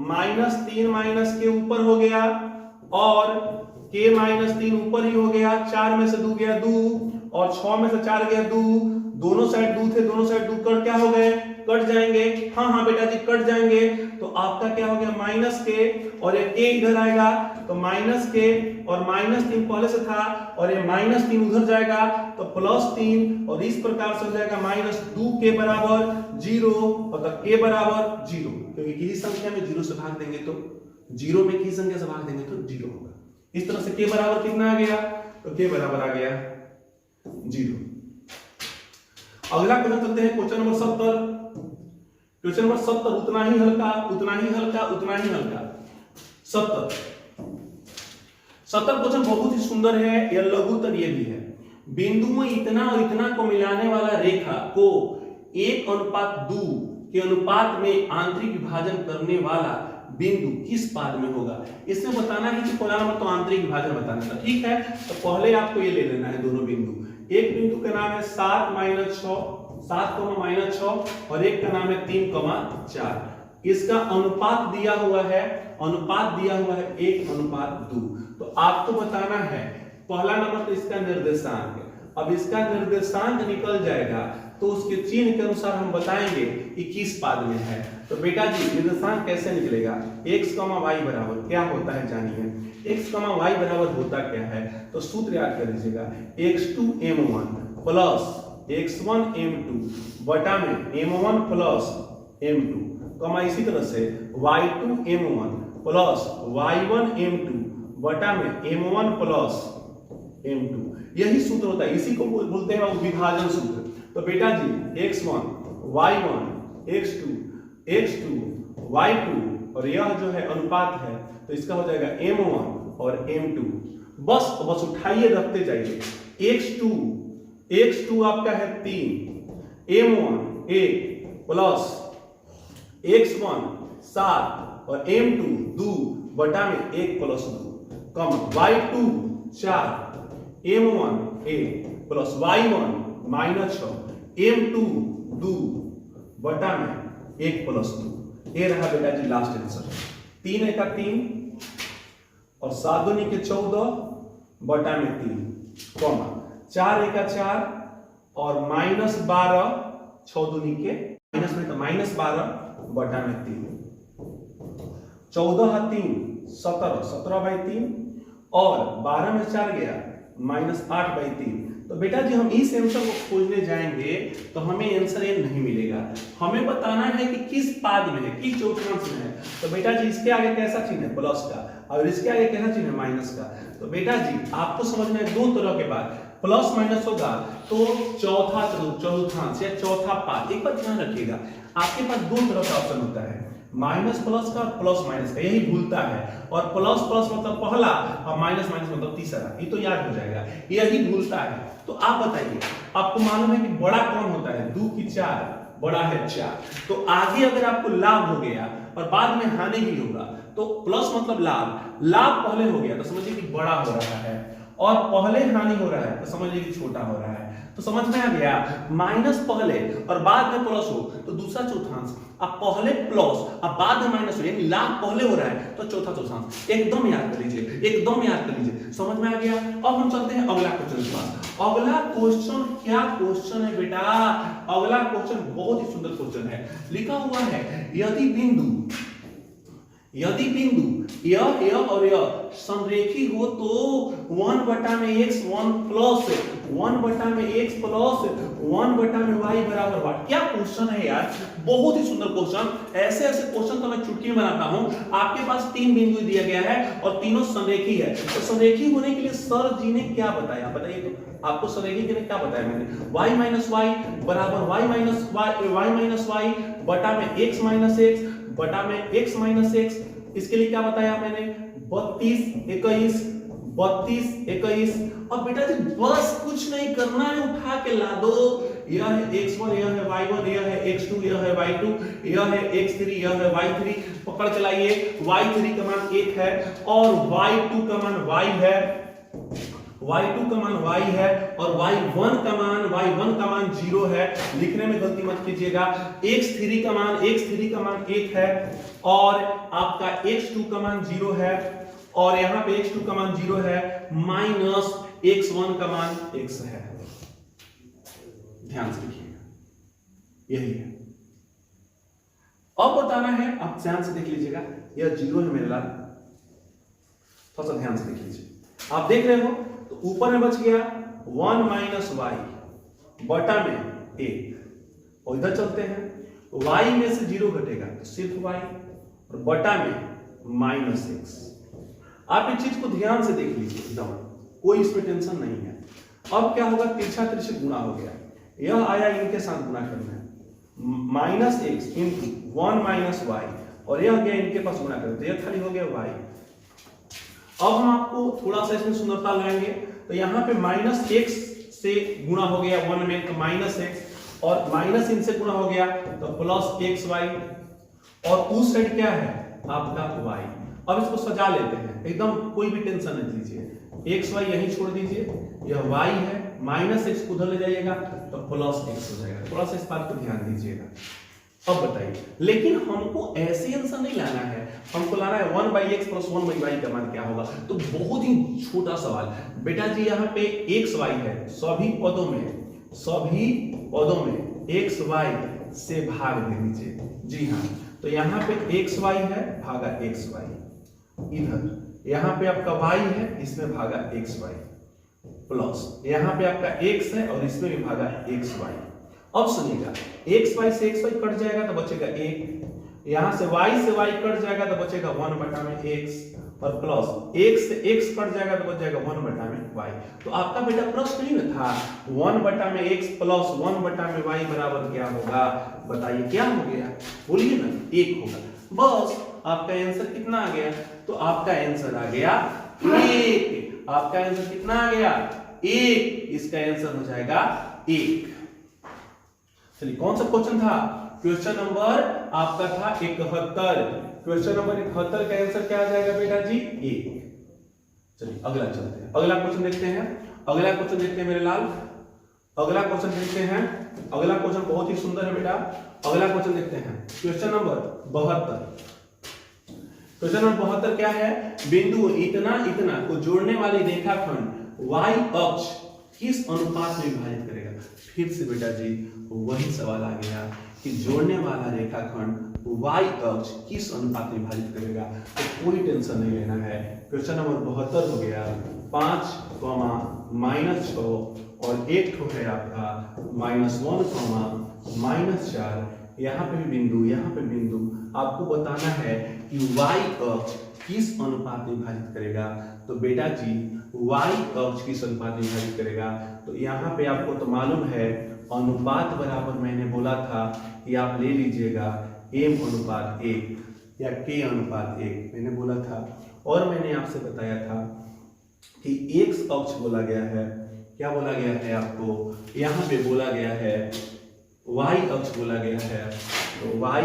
-3 माइनस के ऊपर हो गया और k -3 ऊपर ही हो गया, 4 में से 2 गया 2 और 6 में से 4 गया 2, दोनों साइड 2 थे, दोनों साइड 2 कट क्या हो गए, कट जाएंगे। हाँ बेटा जी कट जाएंगे। तो आपका क्या हो गया -k और ये k इधर आएगा, तो -k और -3 पहले से था और ये -3 उधर जाएगा तो +3 और इस प्रकार से हो जाएगा -2k बराबर 0 और k बराबर 0, क्योंकि किसी संख्या में 0 से भाग देंगे तो 0 में किसी संख्या से भाग देंगे तो 0 होगा। इस तरह से k बराबर कितना आ गया, तो k बराबर आ गया 0। अगला क्वेश्चन चलते हैं क्वेश्चन नंबर 70। क्वेश्चन नंबर 70 उतना ही हल्का 70 क्वेश्चन बहुत ही सुंदर है, यह लघुत्तर ये भी है। बिंदु में इतना और इतना को मिलाने वाला रेखा को 1:2 के अनुपात में आंतरिक विभाजन करने वाला बिंदु किस पाद में होगा। इसमें बताना है कि पहला नंबर तो आंतरिक विभाजन बताना था, ठीक है। तो पहले आपको ये ले लेना है दोनों बिंदु। एक बिंदु का नाम है 7 - 6 और एक का नाम है 3,4। इसका अनुपात दिया हुआ है 1:2। तो आपको बताना है पहला नंबर तो इसका निर्देशांक। अब इसका निर्देशांक निकल जाएगा तो उसके चिन्ह के अनुसार हम बताएंगे कि किस पाद में है। तो बेटा जी निर्देशांक कैसे निकलेगा, x, y बराबर क्या होता है जानिए। x, y बराबर होता क्या है, तो सूत्र याद कर लीजिएगा, x2m1 प्लस x1 m2 बटा में m1 प्लस m2, इसी तरह से y2 m1 plus y1 m2 बटा में m1 प्लस m2। यही सूत्र होता है, इसी को बोलते हैं विभाजन सूत्र। तो बेटा जी x1 y1 x2 y2 और यह जो है अनुपात है तो इसका हो जाएगा m1 और m2। बस उठाइए रखते जाइए। x2 आपका है 3, m1 1 प्लस x1 7 और m2 2 बटा में 1 प्लस 2 कम y2 4 m1 1 plus y1 -6 m2 2 बटा में 1 + 2, ये रहा बेटा जी लास्ट आंसर। 3 × 3 और 7 × 14 बटा में 3, 4 × 4 और -12 6 दूनी के माइनस में तो -12 बटा में 3, 14 × 3 17, 17/3 और 12 में 4 गया -8/3। तो बेटा जी हम इस आंसर को खोजने जाएंगे तो हमें आंसर ये नहीं मिलेगा। हमें बताना है कि किस पाद में है, किस चौथांश में है। तो बेटा जी इसके आगे कैसा चिन्ह है, प्लस का, और इसके आगे कैसा चिन्ह है, माइनस का। तो बेटा जी आपको समझना है दो तरह के बाद प्लस माइनस होगा तो चौथांश या चौथा पाद। एक बात ध्यान रखिएगा, आपके पास दो तरह का ऑप्शन होता है, माइनस प्लस का और प्लस माइनस का, यही भूलता है। और प्लस प्लस मतलब पहला और माइनस माइनस मतलब तीसरा, ये तो याद हो जाएगा, यही भूलता है। तो आप बताइए, आपको मालूम है कि बड़ा कौन होता है, 2 की 4, बड़ा है 4। तो आगे अगर आपको लाभ हो गया और बाद में हानि भी होगा तो प्लस मतलब लाभ, लाभ पहले हो गया तो समझिए कि बड़ा हो रहा है, और पहले हानि हो रहा है तो समझिए कि छोटा हो रहा है। तो समझ में आ गया, माइनस पहले और बाद में प्लस हो तो दूसरा चौथांश, अब पहले प्लस अब बाद में माइनस हो, यानी लाभ पहले हो रहा है तो चौथा चौथांश। एकदम याद कर लीजिए, एकदम याद कर लीजिए, समझ में आ गया। अब हम चलते हैं अगला क्वेश्चन के पास। अगला क्वेश्चन क्या क्वेश्चन है बेटा, अगला क्वेश्चन बहुत ही सुंदर क्वेश्चन है। लिखा हुआ है यदि बिंदु यह और यह समरेखी हो तो 1/x 1/x प्लस 1/y बराबर वाट। क्या क्वेश्चन है यार, बहुत ही सुंदर क्वेश्चन। ऐसे क्वेश्चन तो मैं चुटकी में बनाता हूं। आपके पास 3 बिंदु दिया गया है और तीनों समरेखी है। तो समरेखी होने के लिए सर जी ने क्या बताया, बताइए तो। आपको समरेखी के लिए क्या बताया मैंने, y - y बराबर y - y बटा में x - x बटा में x - x। इसके लिए क्या बताया मैंने, 32 21। अब बेटा जी बस कुछ नहीं करना है, उठा के ला दो। यह है x1, यह है y1, यह है x2, यह है y2, यह है x3, यह है y3। पकड़ चलाइए, y3 का मान 1 है और y2 का मान y है, y2 का मान y है और y1 का मान 0 है। लिखने में गलती मत कीजिएगा। x3 का मान 1 है और आपका x2 का मान 0 है और यहाँ पे x2 का मान 0 है माइनस x1 का मान x है। ध्यान से लिखिएगा, यही है। अब बताना है, आप ध्यान से देख लीजिएगा, यह 0 है मेरे लाल, थोड़ा सा ध्यान से देख लीजिए। आप देख रहे हो तो ऊपर में बच गया 1 - y बटा में 1 और इधर चलते हैं, y में से 0 घटेगा तो सिर्फ y और बटा में -x। आप इस चीज को ध्यान से देख लीजिए, एकदम कोई इसमें टेंशन नहीं है। अब क्या होगा, तिरछा तिरछे गुणा हो गया, यह आया इनके साथ गुणा करना है, -x इंटू 1 - y और यह गया इनके पास गुणा करना, तो यह खाली हो गया y। अब हम आपको थोड़ा सा इसमें सुंदरता लाएंगे, तो यहाँ पे -x से गुणा हो गया 1 में तो -x और माइनस इनसे गुणा हो गया तो +xy और उस साइड क्या है आपका y। अब इसको सजा लेते हैं, एकदम कोई भी टेंशन नहीं लीजिए, xy यहीं छोड़ दीजिए, यह y है, -x को उधर ले जाइएगा तो +x हो जाएगा। थोड़ा सा इस बात को ध्यान दीजिएगा। अब बताइए, लेकिन हमको ऐसे आंसर नहीं लाना है, हमको लाना है 1/x + 1/y का मान क्या होगा। तो बहुत ही छोटा सवाल बेटा जी, यहाँ पे xy है, सभी पदों में xy से भाग दे दीजिए। जी हाँ, तो यहाँ पे xy है भागा xy, इधर यहाँ पे आपका y है, इसमें भागा xy प्लस यहाँ पे आपका x है और इसमें भी भागा xy। अब सुनिएगा, xy से xy कट जाएगा तो बचेगा 1, यहाँ से y कट जाएगा तो बचेगा 1/x और प्लस x से x कट जाएगा तो बच जाएगा 1/y। तो आपका बेटा प्रश्न नहीं ना था 1/x प्लस 1/y बराबर क्या होगा, बताइए क्या हो गया, बोलिए ना, 1 होगा। बस आपका आंसर कितना आ गया, तो आपका आंसर आ गया 1। आपका आंसर कितना आ गया, 1। इसका आंसर हो जाएगा 1। चलिए कौन सा क्वेश्चन था, क्वेश्चन नंबर आपका था 71। क्वेश्चन नंबर 71 का आंसर क्या आ जाएगा बेटा जी, 1। चलिए अगला चलते हैं, अगला क्वेश्चन देखते हैं। अगला क्वेश्चन देखते हैं मेरे लाल। अगला क्वेश्चन देखते हैं। अगला क्वेश्चन बहुत ही सुंदर है बेटा। अगला क्वेश्चन देखते हैं, क्वेश्चन नंबर 72। क्वेश्चन नंबर 72 क्या है? बिंदु इतना इतना को जोड़ने वाली रेखाखंड y अक्ष किस अनुपात में विभाजित करेगा? फिर से बेटा जी वही सवाल आ गया कि जोड़ने वाला रेखाखंड y अक्ष किस अनुपात में विभाजित करेगा। तो कोई टेंशन नहीं लेना है। क्वेश्चन नंबर 72 हो गया 5, -6 और एक ठो है आपका -1, -4। यहाँ पे बिंदु, यहाँ पे बिंदु, आपको बताना है कि y अक्ष किस अनुपात में विभाजित करेगा। तो बेटा जी y अक्ष किस अनुपात में विभाजित करेगा? तो यहाँ पे आपको तो मालूम है अनुपात बराबर मैंने बोला था कि आप ले लीजिएगा m/1 या k/1 मैंने बोला था। और मैंने आपसे बताया था कि x अक्ष बोला गया है, क्या बोला गया है आपको? यहाँ पे बोला गया है y अक्ष बोला गया है। तो y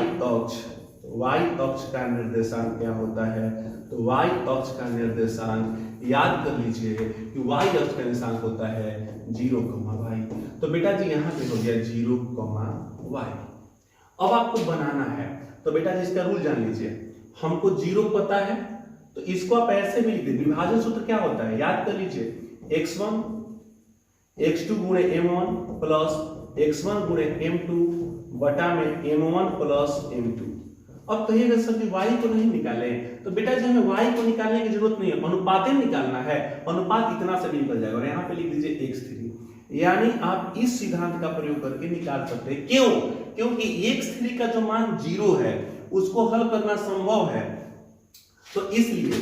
अक्ष का निर्देशांक क्या होता है? तो y अक्ष का निर्देशांक याद कर लीजिए कि y अक्ष का निर्देशांक होता है 0,y। तो बेटा जी यहाँ पे हो गया 0,y। अब आपको बनाना है, तो बेटा जी इसका रूल जान लीजिए। हमको 0 पता है तो इसको आप ऐसे भी लिख दीजिए। विभाजन सूत्र क्या होता है याद कर लीजिए, x1 x2 गुणे m1 प्लस x1 गुणे m2 बटा में m1 प्लस m2। अब कहिएगा सर कि y को नहीं निकाले, तो बेटा जी हमें y को निकालने की जरूरत नहीं है, अनुपात निकालना है। अनुपात इतना से निकल जाएगा और यहाँ पे लिख दीजिए x3। यानी आप इस सिद्धांत का प्रयोग करके निकाल सकते हैं। क्यों? क्योंकि x3 का जो मान 0 है उसको हल करना संभव है। तो इसलिए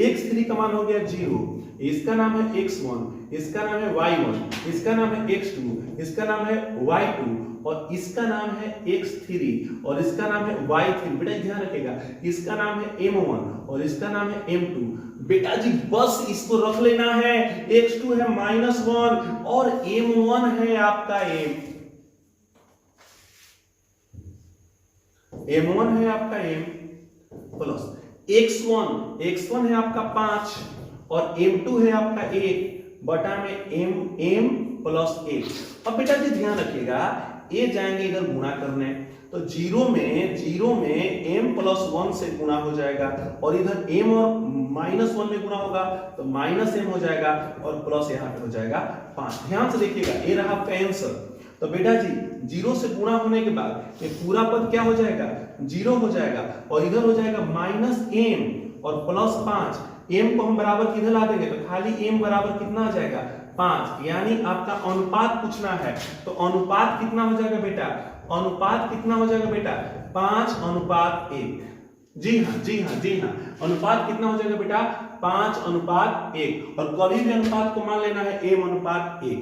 x3 का मान हो गया 0, इसका नाम है x1, इसका नाम है y1, इसका नाम है x2, इसका नाम है y2 और इसका नाम है x3 और इसका नाम है y3। बेटा ध्यान रखिएगा, इसका नाम है m1 और इसका नाम है m2। बेटा जी बस इसको रख लेना है। x2 है -1 और m1 है आपका m1 है आपका m प्लस x1 है आपका 5 और m2 है आपका 1 बटा में m प्लस 1। अब बेटा जी ध्यान रखिएगा, ये जाएंगे इधर गुणा करने, तो 0 में m प्लस 1 से गुणा हो जाएगा और इधर m और -1 में गुणा होगा तो -m हो जाएगा और प्लस यहाँ पे हो जाएगा 5। ध्यान से देखिएगा, ये रहा आपका आंसर। तो बेटा जी 0 से गुणा होने के बाद ये पूरा पद क्या हो जाएगा? 0 हो जाएगा और इधर हो जाएगा -m और प्लस 5। m को हम बराबर किधर ला देंगे? तो खाली m बराबर कितना आ जाएगा? 5। यानी आपका अनुपात पूछना है, तो अनुपात कितना हो जाएगा बेटा? अनुपात कितना हो जाएगा बेटा? 5:1। जी हाँ, अनुपात कितना हो जाएगा बेटा? 5:1। और कभी भी अनुपात को मान लेना है m/1।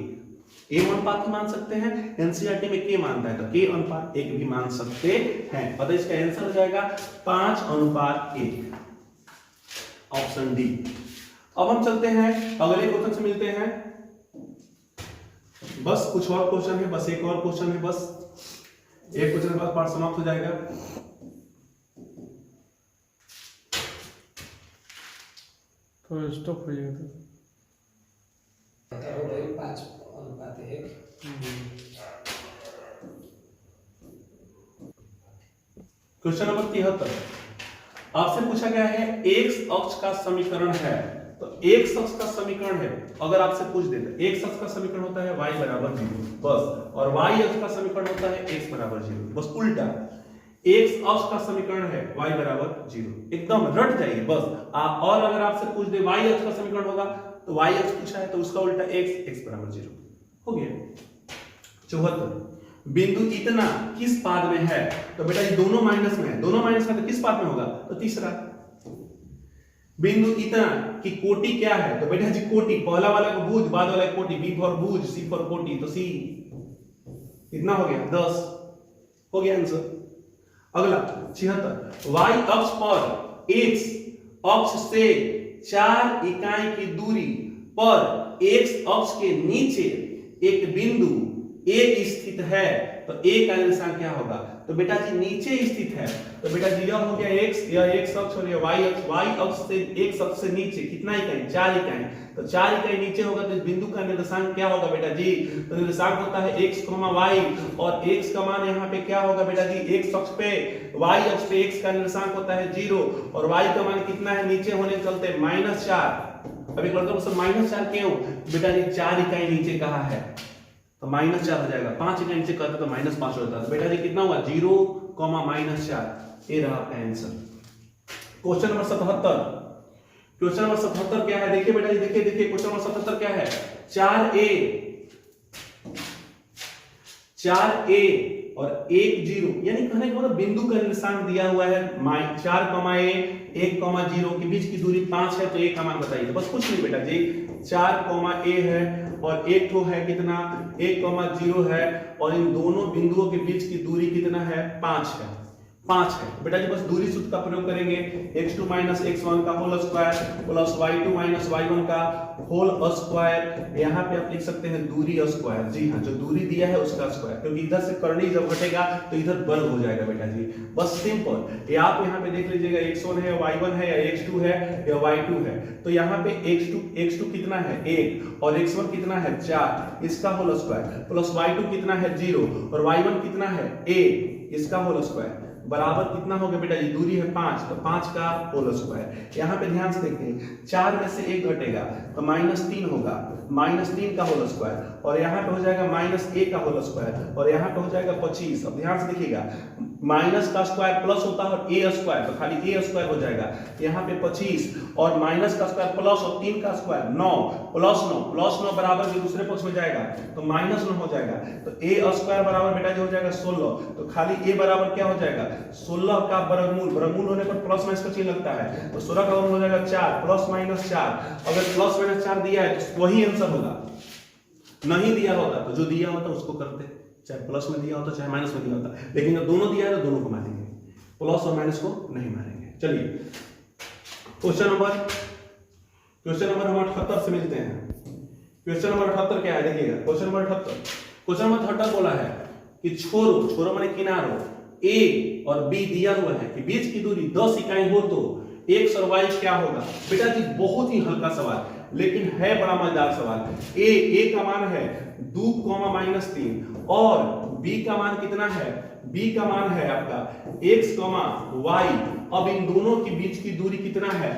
m अनुपात मान सकते हैं, एनसीईआरटी में k मानता है तो k/1 भी मान सकते हैं। अतः इसका आंसर हो जाएगा 5:1, ऑप्शन डी। अब हम चलते हैं अगले क्वेश्चन से मिलते हैं। बस कुछ और क्वेश्चन है, बस एक और क्वेश्चन है, बस एक क्वेश्चन के बाद पाठ समाप्त हो जाएगा। तो स्टॉप हो जाएगा। 5:1। क्वेश्चन नंबर 73 आपसे पूछा गया है x अक्ष का समीकरण है। तो x अक्ष का समीकरण है, अगर आपसे पूछ दे तो x अक्ष का समीकरण होता है y बराबर 0 बस, और y अक्ष का समीकरण होता है x बराबर 0 बस। उल्टा x अक्ष का समीकरण है y बराबर 0, एकदम रट जाइए बस। और अगर आपसे पूछ दे y अक्ष का समीकरण होगा तो y अक्ष पूछा है तो उसका उल्टा x बराबर 0 हो गया। 74 बिंदु इतना किस पाद में है? तो बेटा ये दोनों माइनस में है, दोनों माइनस में तो किस पाद में होगा? तो तीसरा। बिंदु इतना की कोटि क्या है? तो बेटा जी कोटि, पहला वाला को भुज, बाद वाला कोटि, बी फॉर भुज, सी फॉर कोटि, तो सी। कितना हो गया? 10 हो गया आंसर। अगला 76 y अक्ष पर x अक्ष से 4 इकाई की दूरी पर x अक्ष के नीचे एक बिंदु A स्थित है, तो A का निर्देशांक क्या होगा? तो बेटा जी नीचे स्थित है, तो बेटा जी यह हो गया x, यह x अक्ष और यह y अक्ष से x अक्ष से नीचे कितना इकाई, 4 इकाई, तो 4 इकाई नीचे होगा तो इस बिंदु का निर्देशांक क्या होगा बेटा जी, तो निर्देशांक होता है x, y और x का मान यहाँ पे क्या होगा बेटा जी, x अक्ष पे y अक्ष पे x का निर्देशांक होता है 0 और y का मान कितना है, नीचे होने के चलते -4। अब एक लड़का मुझसे -4 क्यों, बेटा जी 4 इकाई नीचे कहा है तो -4 हो जाएगा, 5 इकाई नीचे करते तो -5 होता है, बेटा जी कितना हुआ 0, -4, ये रहा आपका answer. Question number 77, question number 77 क्या है, देखिए बेटा जी, देखिए क्वेश्चन नंबर 77 क्या है, 4a और 1 0, यानी कहने का मतलब बिंदु का निर्देशांक दिया हुआ है 4, a 1, 0 के बीच की दूरी 5 है, तो a का मान बताइए। बस कुछ नहीं बेटा जी, 4, a है और 1 तो है कितना, 1, 0 है और इन दोनों बिंदुओं के बीच की दूरी कितना है, 5 है, 5 है बेटा जी। बस दूरी सूत्र का प्रयोग करेंगे, x2 - x1 का whole square plus y2 - y1 का होल स्क्वायर, यहाँ पे आप लिख सकते हैं दूरी स्क्वायर, जी हाँ, जो दूरी दिया है उसका स्क्वायर, क्योंकि इधर से करनी जब घटेगा तो इधर वर्ग हो जाएगा बेटा जी, बस सिंपल। ये आप यहाँ पे देख लीजिएगा, x1 है, y1 है या x2 है या y2 है, तो यहाँ पे x2 कितना है 1 और x1 कितना है 4, इसका होल स्क्वायर प्लस y2 कितना है 0 और y1 कितना है 1, इसका होल स्क्वायर बराबर कितना हो गया बेटा जी, दूरी है 5, तो 5 का होल स्क्वायर। यहाँ पे ध्यान से देखिए, 4 में से 1 घटेगा तो -3 होगा, -3 का होल स्क्वायर और यहाँ पे हो जाएगा -1 का होल स्क्वायर और यहाँ पे हो जाएगा 25। अब ध्यान से देखिएगा, माइनस का स्क्वायर प्लस होता है और a स्क्वायर, तो खाली a स्क्वायर हो जाएगा, यहाँ पे 25 और माइनस का स्क्वायर प्लस और 3 का स्क्वायर 9 प्लस 9 बराबर जो दूसरे पक्ष में जाएगा तो -9 हो जाएगा, तो a स्क्वायर बराबर बेटा जी हो जाएगा 16, तो खाली a बराबर क्या हो जाएगा 16 का वर्गमूल होने पर प्लस माइनस का चिन्ह लगता है, तो 16 का वर्गमूल हो जाएगा 4 + -4। अगर +-4 दिया है तो वही आंसर होगा, नहीं दिया होता तो जो दिया होता उसको करते, चाहे प्लस में दिया होता चाहे माइनस में दिया होता, लेकिन जब दोनों दिया है तो दोनों को मारेंगे, प्लस और माइनस को नहीं मारेंगे। चलिए क्वेश्चन नंबर हम 78 से मिलते हैं। क्वेश्चन नंबर 78 क्या है, देखिएगा क्वेश्चन नंबर 78 बोला है कि छोरो माने किनारो a और b दिया हुआ है कि बीच की दूरी 10 इकाई हो तो x और y क्या होगा। बेटा जी बहुत ही हल्का सवाल लेकिन है बड़ा मजेदार सवाल। a का मान है 2, -3 और b का मान कितना है, b का मान है आपका x, y। अब इन दोनों के बीच की दूरी कितना है,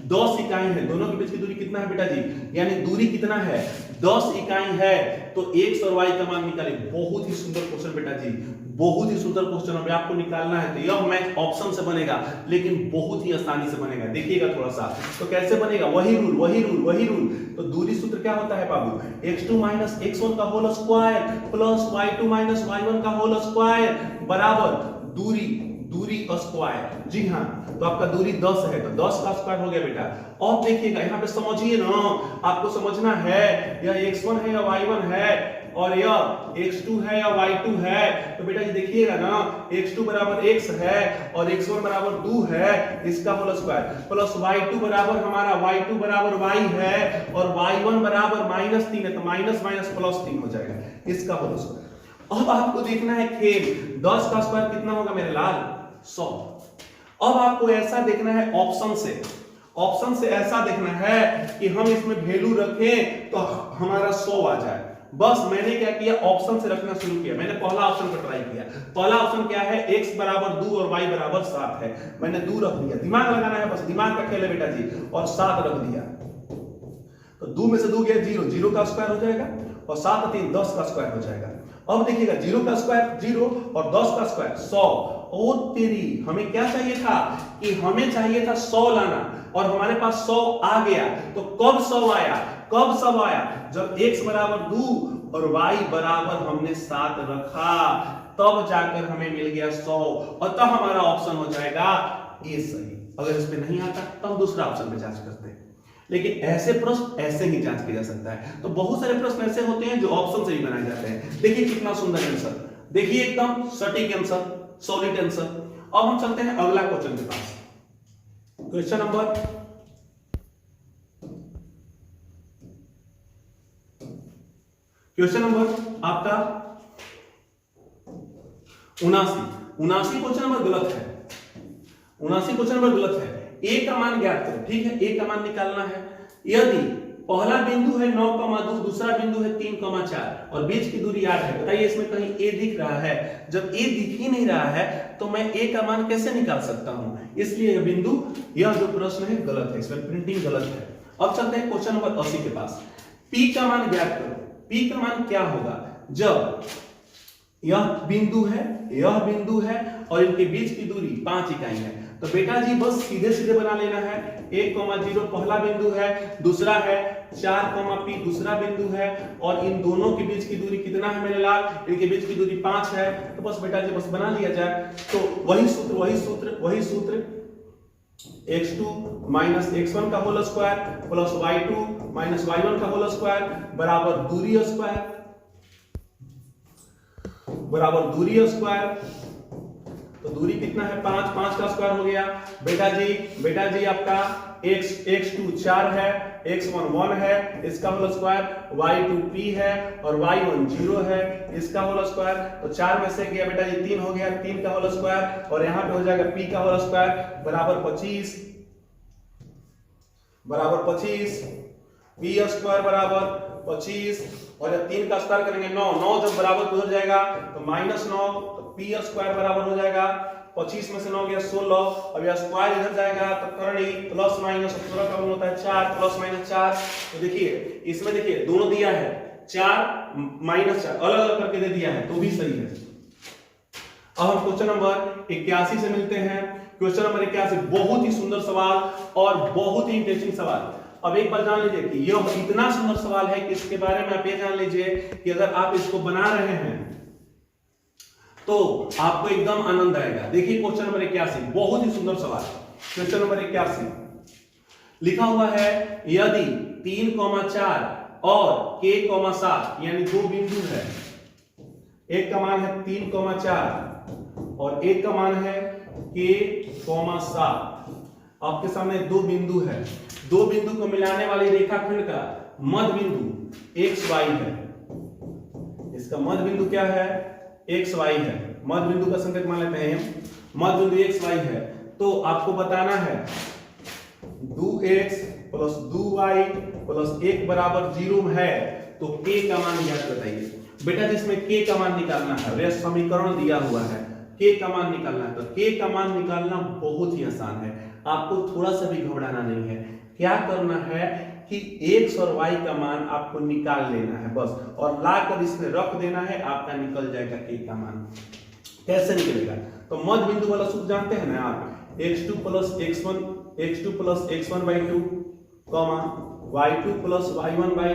10 इकाई है, दोनों के बीच की दूरी कितना है बेटा जी, यानी दूरी कितना है 10 इकाई है, तो x और y का मान निकालिए। बहुत ही सुंदर क्वेश्चन बेटा जी, बहुत ही सुंदर क्वेश्चन। अभी आपको निकालना है तो यह मैथ ऑप्शन से बनेगा लेकिन बहुत ही आसानी से बनेगा, देखिएगा थोड़ा सा। तो कैसे बनेगा, वही रूल। तो दूरी सूत्र क्या होता है बाबू, x2 - x1 का whole square plus y2 - y1 का होल स्क्वायर बराबर दूरी स्क्वायर। जी हाँ, तो आपका दूरी 10 है तो 10 का स्क्वायर हो गया बेटा। अब देखिएगा यहाँ पे समझिए ना, आपको समझना है यह x1 है या y1 है और यह x2 है या y2 है, तो बेटा ये देखिएगा ना, x2 बराबर x है और x1 बराबर 2 है, इसका होल स्क्वायर प्लस y2 बराबर हमारा y2 बराबर y है और y1 बराबर -3 है, तो माइनस प्लस 3 हो जाएगा, इसका होल स्क्वायर। अब आपको देखना है खेल, 10 का स्क्वायर कितना होगा मेरे लाल, 100। अब आपको ऐसा देखना है ऑप्शन से ऐसा देखना है कि हम इसमें वैल्यू रखें तो हमारा 100 आ जाए। बस मैंने क्या किया, ऑप्शन से रखना शुरू किया। मैंने पहला ऑप्शन को ट्राई किया। पहला ऑप्शन क्या है, x बराबर 2 और y बराबर 7 है, मैंने 2 रख दिया। दिमाग लगाना है, बस दिमाग का खेल है बेटा जी, और 7 रख दिया। तो 2 में से 2 गया 0, 0 का स्क्वायर हो जाएगा और 7 3 10 का स्क्वायर हो जाएगा। अब देखिएगा 0 का स्क्वायर 0 और 10 का स्क्वायर 100। ओ तेरी, हमें क्या चाहिए था कि हमें चाहिए था 100 लाना और हमारे पास 100 आ गया। तो कब 100 आया, कब सब आया, जब x बराबर 2 और y बराबर हमने 7 रखा, तब जाकर हमें मिल गया 100। अतः हमारा ऑप्शन हो जाएगा ए सही। अगर इस पे नहीं आता तो हम दूसरा ऑप्शन पे जांच करते हैं, लेकिन ऐसे प्रश्न ऐसे ही जांच किया जा सकता है। तो बहुत सारे प्रश्न ऐसे होते हैं जो ऑप्शन से ही बनाए जाते हैं। देखिए कितना सुंदर आंसर, देखिए एकदम सटीक आंसर, सॉलिड आंसर। अब हम चलते हैं अगला क्वेश्चन के पास। क्वेश्चन नंबर आपका 79। 79 क्वेश्चन नंबर गलत है, 79 क्वेश्चन नंबर गलत है। ए का मान ज्ञात करो, ठीक है, ए का मान निकालना है। यदि पहला बिंदु है 9,2, दूसरा बिंदु है 3,4 और बीच की दूरी 8 है, बताइए इसमें कहीं ए दिख रहा है? जब ए दिख ही नहीं रहा है तो मैं ए का मान कैसे निकाल सकता हूं? इसलिए यह बिंदु, यह जो प्रश्न है गलत है, इसमें प्रिंटिंग गलत है। अब चलते हैं क्वेश्चन नंबर 80 के पास। पी का मान ज्ञात करो। पी का मान क्या होगा? जब यह बिंदु है और इनके बीच की दूरी 5 इकाई है, तो बेटा जी बस सीधे सीधे बना लेना है। 1,0 पहला बिंदु है, दूसरा है 4,P दूसरा बिंदु है, और इन दोनों के बीच की दूरी कितना है मेरे लाल? इनके बीच की दूरी 5 है, तो बस बेटा जी बस बना लिया जाए। तो वही सूत्र x2 माइनस x1 का whole square plus y2 minus y1 का होल स्क्वायर बराबर दूरी स्क्वायर। तो दूरी कितना है? 5 का स्क्वायर हो गया। बेटा जी आपका x2 4 है, x1 1 है, इसका होल स्क्वायर, y2 p है और y1 0 है, इसका होल स्क्वायर। तो 4 में से गया बेटा जी 3 हो गया, 3 का होल स्क्वायर, और यहाँ पे हो जाएगा p का होल स्क्वायर बराबर 25 p स्क्वायर बराबर 25, और जब 3 का स्क्वायर करेंगे 9 जब बराबर गुजर जाएगा तो -9, तो p स्क्वायर बराबर हो जाएगा 25 में से 9 गया 16। अब यह स्क्वायर इधर जाएगा तो करनी प्लस माइनस 16 का होता है 4 प्लस माइनस 4। तो देखिए इसमें देखिए दोनों दिया है 4 माइनस 4 अलग अलग करके दे दिया है, तो भी सही है। अब हम क्वेश्चन नंबर 81 से मिलते हैं। क्वेश्चन नंबर 81 बहुत ही सुंदर सवाल और बहुत ही इंटरेस्टिंग सवाल। अब एक बार जान लीजिए कि यह इतना सुंदर सवाल है कि इसके बारे में आप ये जान लीजिए कि अगर आप इसको बना रहे हैं तो आपको एकदम आनंद आएगा। देखिए क्वेश्चन नंबर 81 बहुत ही सुंदर सवाल। क्वेश्चन नंबर 81 लिखा हुआ है, यदि 3,4 और k,7 यानी दो बिंदु है, एक का मान है 3,4 और एक का मान है k,7, आपके सामने दो बिंदु है, दो बिंदु को मिलाने वाली रेखाखंड का मध्य बिंदु xy है। इसका मध्य बिंदु क्या है? xy है। मध्य बिंदु का संकेत मान लेते हैं, मध्य बिंदु xy है। तो आपको बताना है 2x प्लस 2y प्लस 1 बराबर 0 है, तो k का मान ज्ञात बताइए। बेटा जिसमें k का मान निकालना है, वह समीकरण दिया हुआ है, k का मान निकालना है। तो k का मान निकालना बहुत ही आसान है, आपको थोड़ा सा भी घबराना नहीं है। क्या करना है कि x और y का मान आपको निकाल लेना है बस, और लाकर इसमें रख देना है, आपका निकल जाएगा k का मान। कैसे निकलेगा? तो मध्य बिंदु वाला सूत्र जानते हैं ना आप, x2 plus x1 by 2 y2 plus y1 by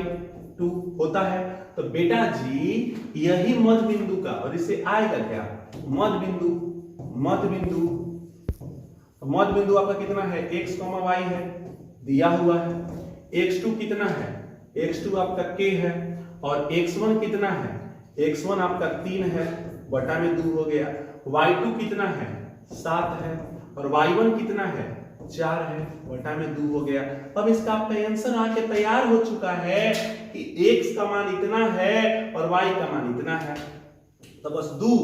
2 होता है। तो बेटा जी यही मध्य बिंदु का, और इसे आएगा क्या? मध्य बिंदु आपका कितना है? x, y है, दिया हुआ है। x2 कितना है? x2 आपका k है, और x1 कितना है? x1 आपका 3 है, बटा में 2 हो गया। y2 कितना है? 7 है, और y1 कितना है? 4 है, बटा में 2 हो गया। अब इसका आपका आंसर आके तैयार हो चुका है कि x का मान इतना है और y का मान इतना है। तो बस 2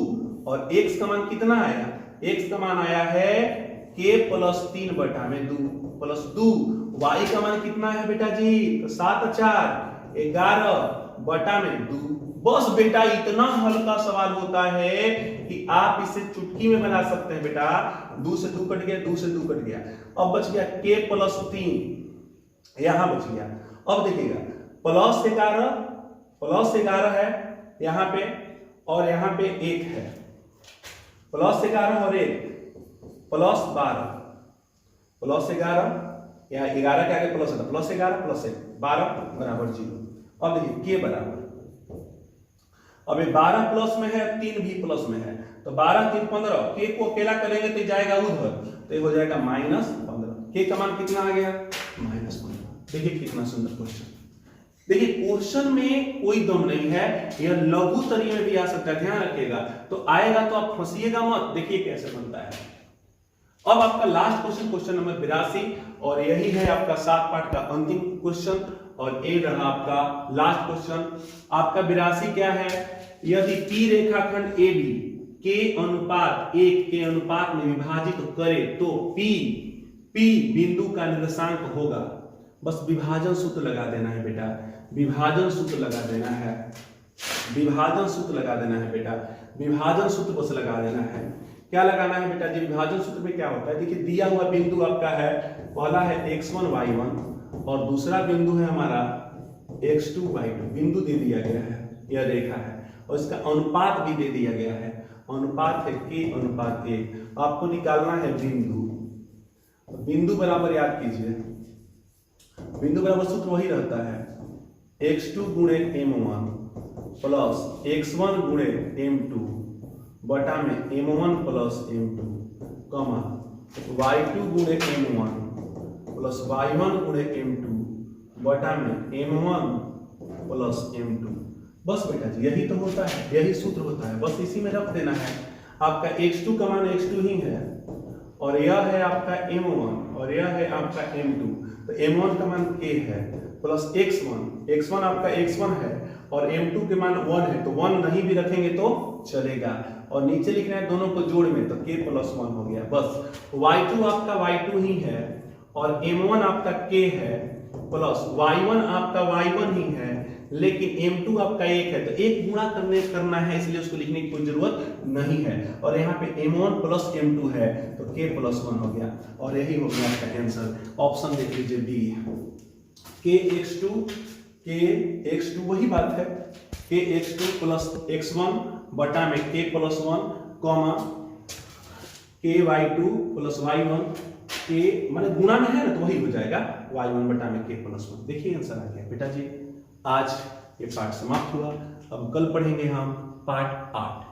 और x का मान कितना आया? x का मान आया है k प्लस 3 बटा में 2 प्लस 2। y का मान कितना है बेटा जी? तो 7 4 11 बटा में 2। बस बेटा इतना हल्का सवाल होता है कि आप इसे चुटकी में बना सकते हैं बेटा। 2 से 2 कट गया, 2 से 2 कट गया, अब बच गया k प्लस 3, यहां बच गया। अब देखिएगा प्लस 11 है यहां पे, और यहां पे 1 है, प्लस 11 और 1 प्लस 12, प्लस 11 या 11 के आगे प्लस है, प्लस 11 प्लस 1 12 बराबर 0। अब देखिए k बराबर, अब ये 12 प्लस में है, 3 भी प्लस में है, तो 12 3 15, k को अकेला करेंगे तो जाएगा उधर, तो ये हो जाएगा -15। k का मान कितना आ गया? -15। देखिए कितना सुंदर क्वेश्चन। देखिए क्वेश्चन में कोई दम नहीं है, यह लघु तरी में भी आ सकता है, ध्यान रखिएगा। तो आएगा तो आप फंसिएगा मत। देखिए कैसे बनता है। अब आपका लास्ट क्वेश्चन, क्वेश्चन नंबर 82, और यही है आपका 7 पार्ट का अंतिम क्वेश्चन, और ये रहा आपका लास्ट क्वेश्चन। आपका 82 क्या है? यदि P रेखाखंड AB के अनुपात 1 के अनुपात में विभाजित करे तो P बिंदु का निर्देशांक होगा। बस विभाजन सूत्र लगा देना है बेटा, विभाजन सूत्र लगा देना है, विभाजन सूत्र लगा देना है बेटा, विभाजन सूत्र बस लगा देना है। क्या लगाना है बेटा जी? विभाजन सूत्र में क्या होता है? देखिए दिया हुआ बिंदु आपका है, पहला है x1 y1 और दूसरा बिंदु है हमारा x2 y2। बिंदु दे दिया गया है, यह रेखा है और इसका अनुपात भी दे दिया गया है, अनुपात है k अनुपात 1। आपको निकालना है बिंदु। बिंदु बराबर याद कीजिए, बिंदु बराबर सूत्र वही रहता है x2 गुणे m1 प्लस x1 गुणे m2 बटा में m1 प्लस m2 कमा y2 गुणे m1 प्लस y1 गुणे m2 बटा में m1 प्लस m2। बस बेटा जी यही तो होता है, यही सूत्र होता है, बस इसी में रख देना है। आपका x2 का मान x2 ही है और यह है आपका m1 और यह है आपका m2, तो m1 का मान k है प्लस x1 आपका x1 है और m2 के मान 1 है, तो 1 नहीं भी रखेंगे तो चलेगा और नीचे लिखना है दोनों को जोड़ में, तो k प्लस 1 हो गया। बस y2 आपका y2 ही है और m1 आपका k है प्लस y1 आपका y1 ही है, लेकिन m2 आपका 1 है, तो एक गुणा करना है, इसलिए उसको लिखने की कोई जरूरत नहीं है। और यहाँ पे m1 प्लस m2 है तो k प्लस 1 हो गया और यही हो गया आपका आंसर। ऑप्शन देख लीजिए बी, kx2 वही बात है, kx2 प्लस x1 बटा में k plus 1 comma ky2 plus y1 के माने गुणा में है ना, तो वही हो जाएगा y1 बटा में k प्लस 1। देखिए आंसर आ गया बेटा जी। आज ये पाठ समाप्त हुआ, अब कल पढ़ेंगे हम पाठ 8।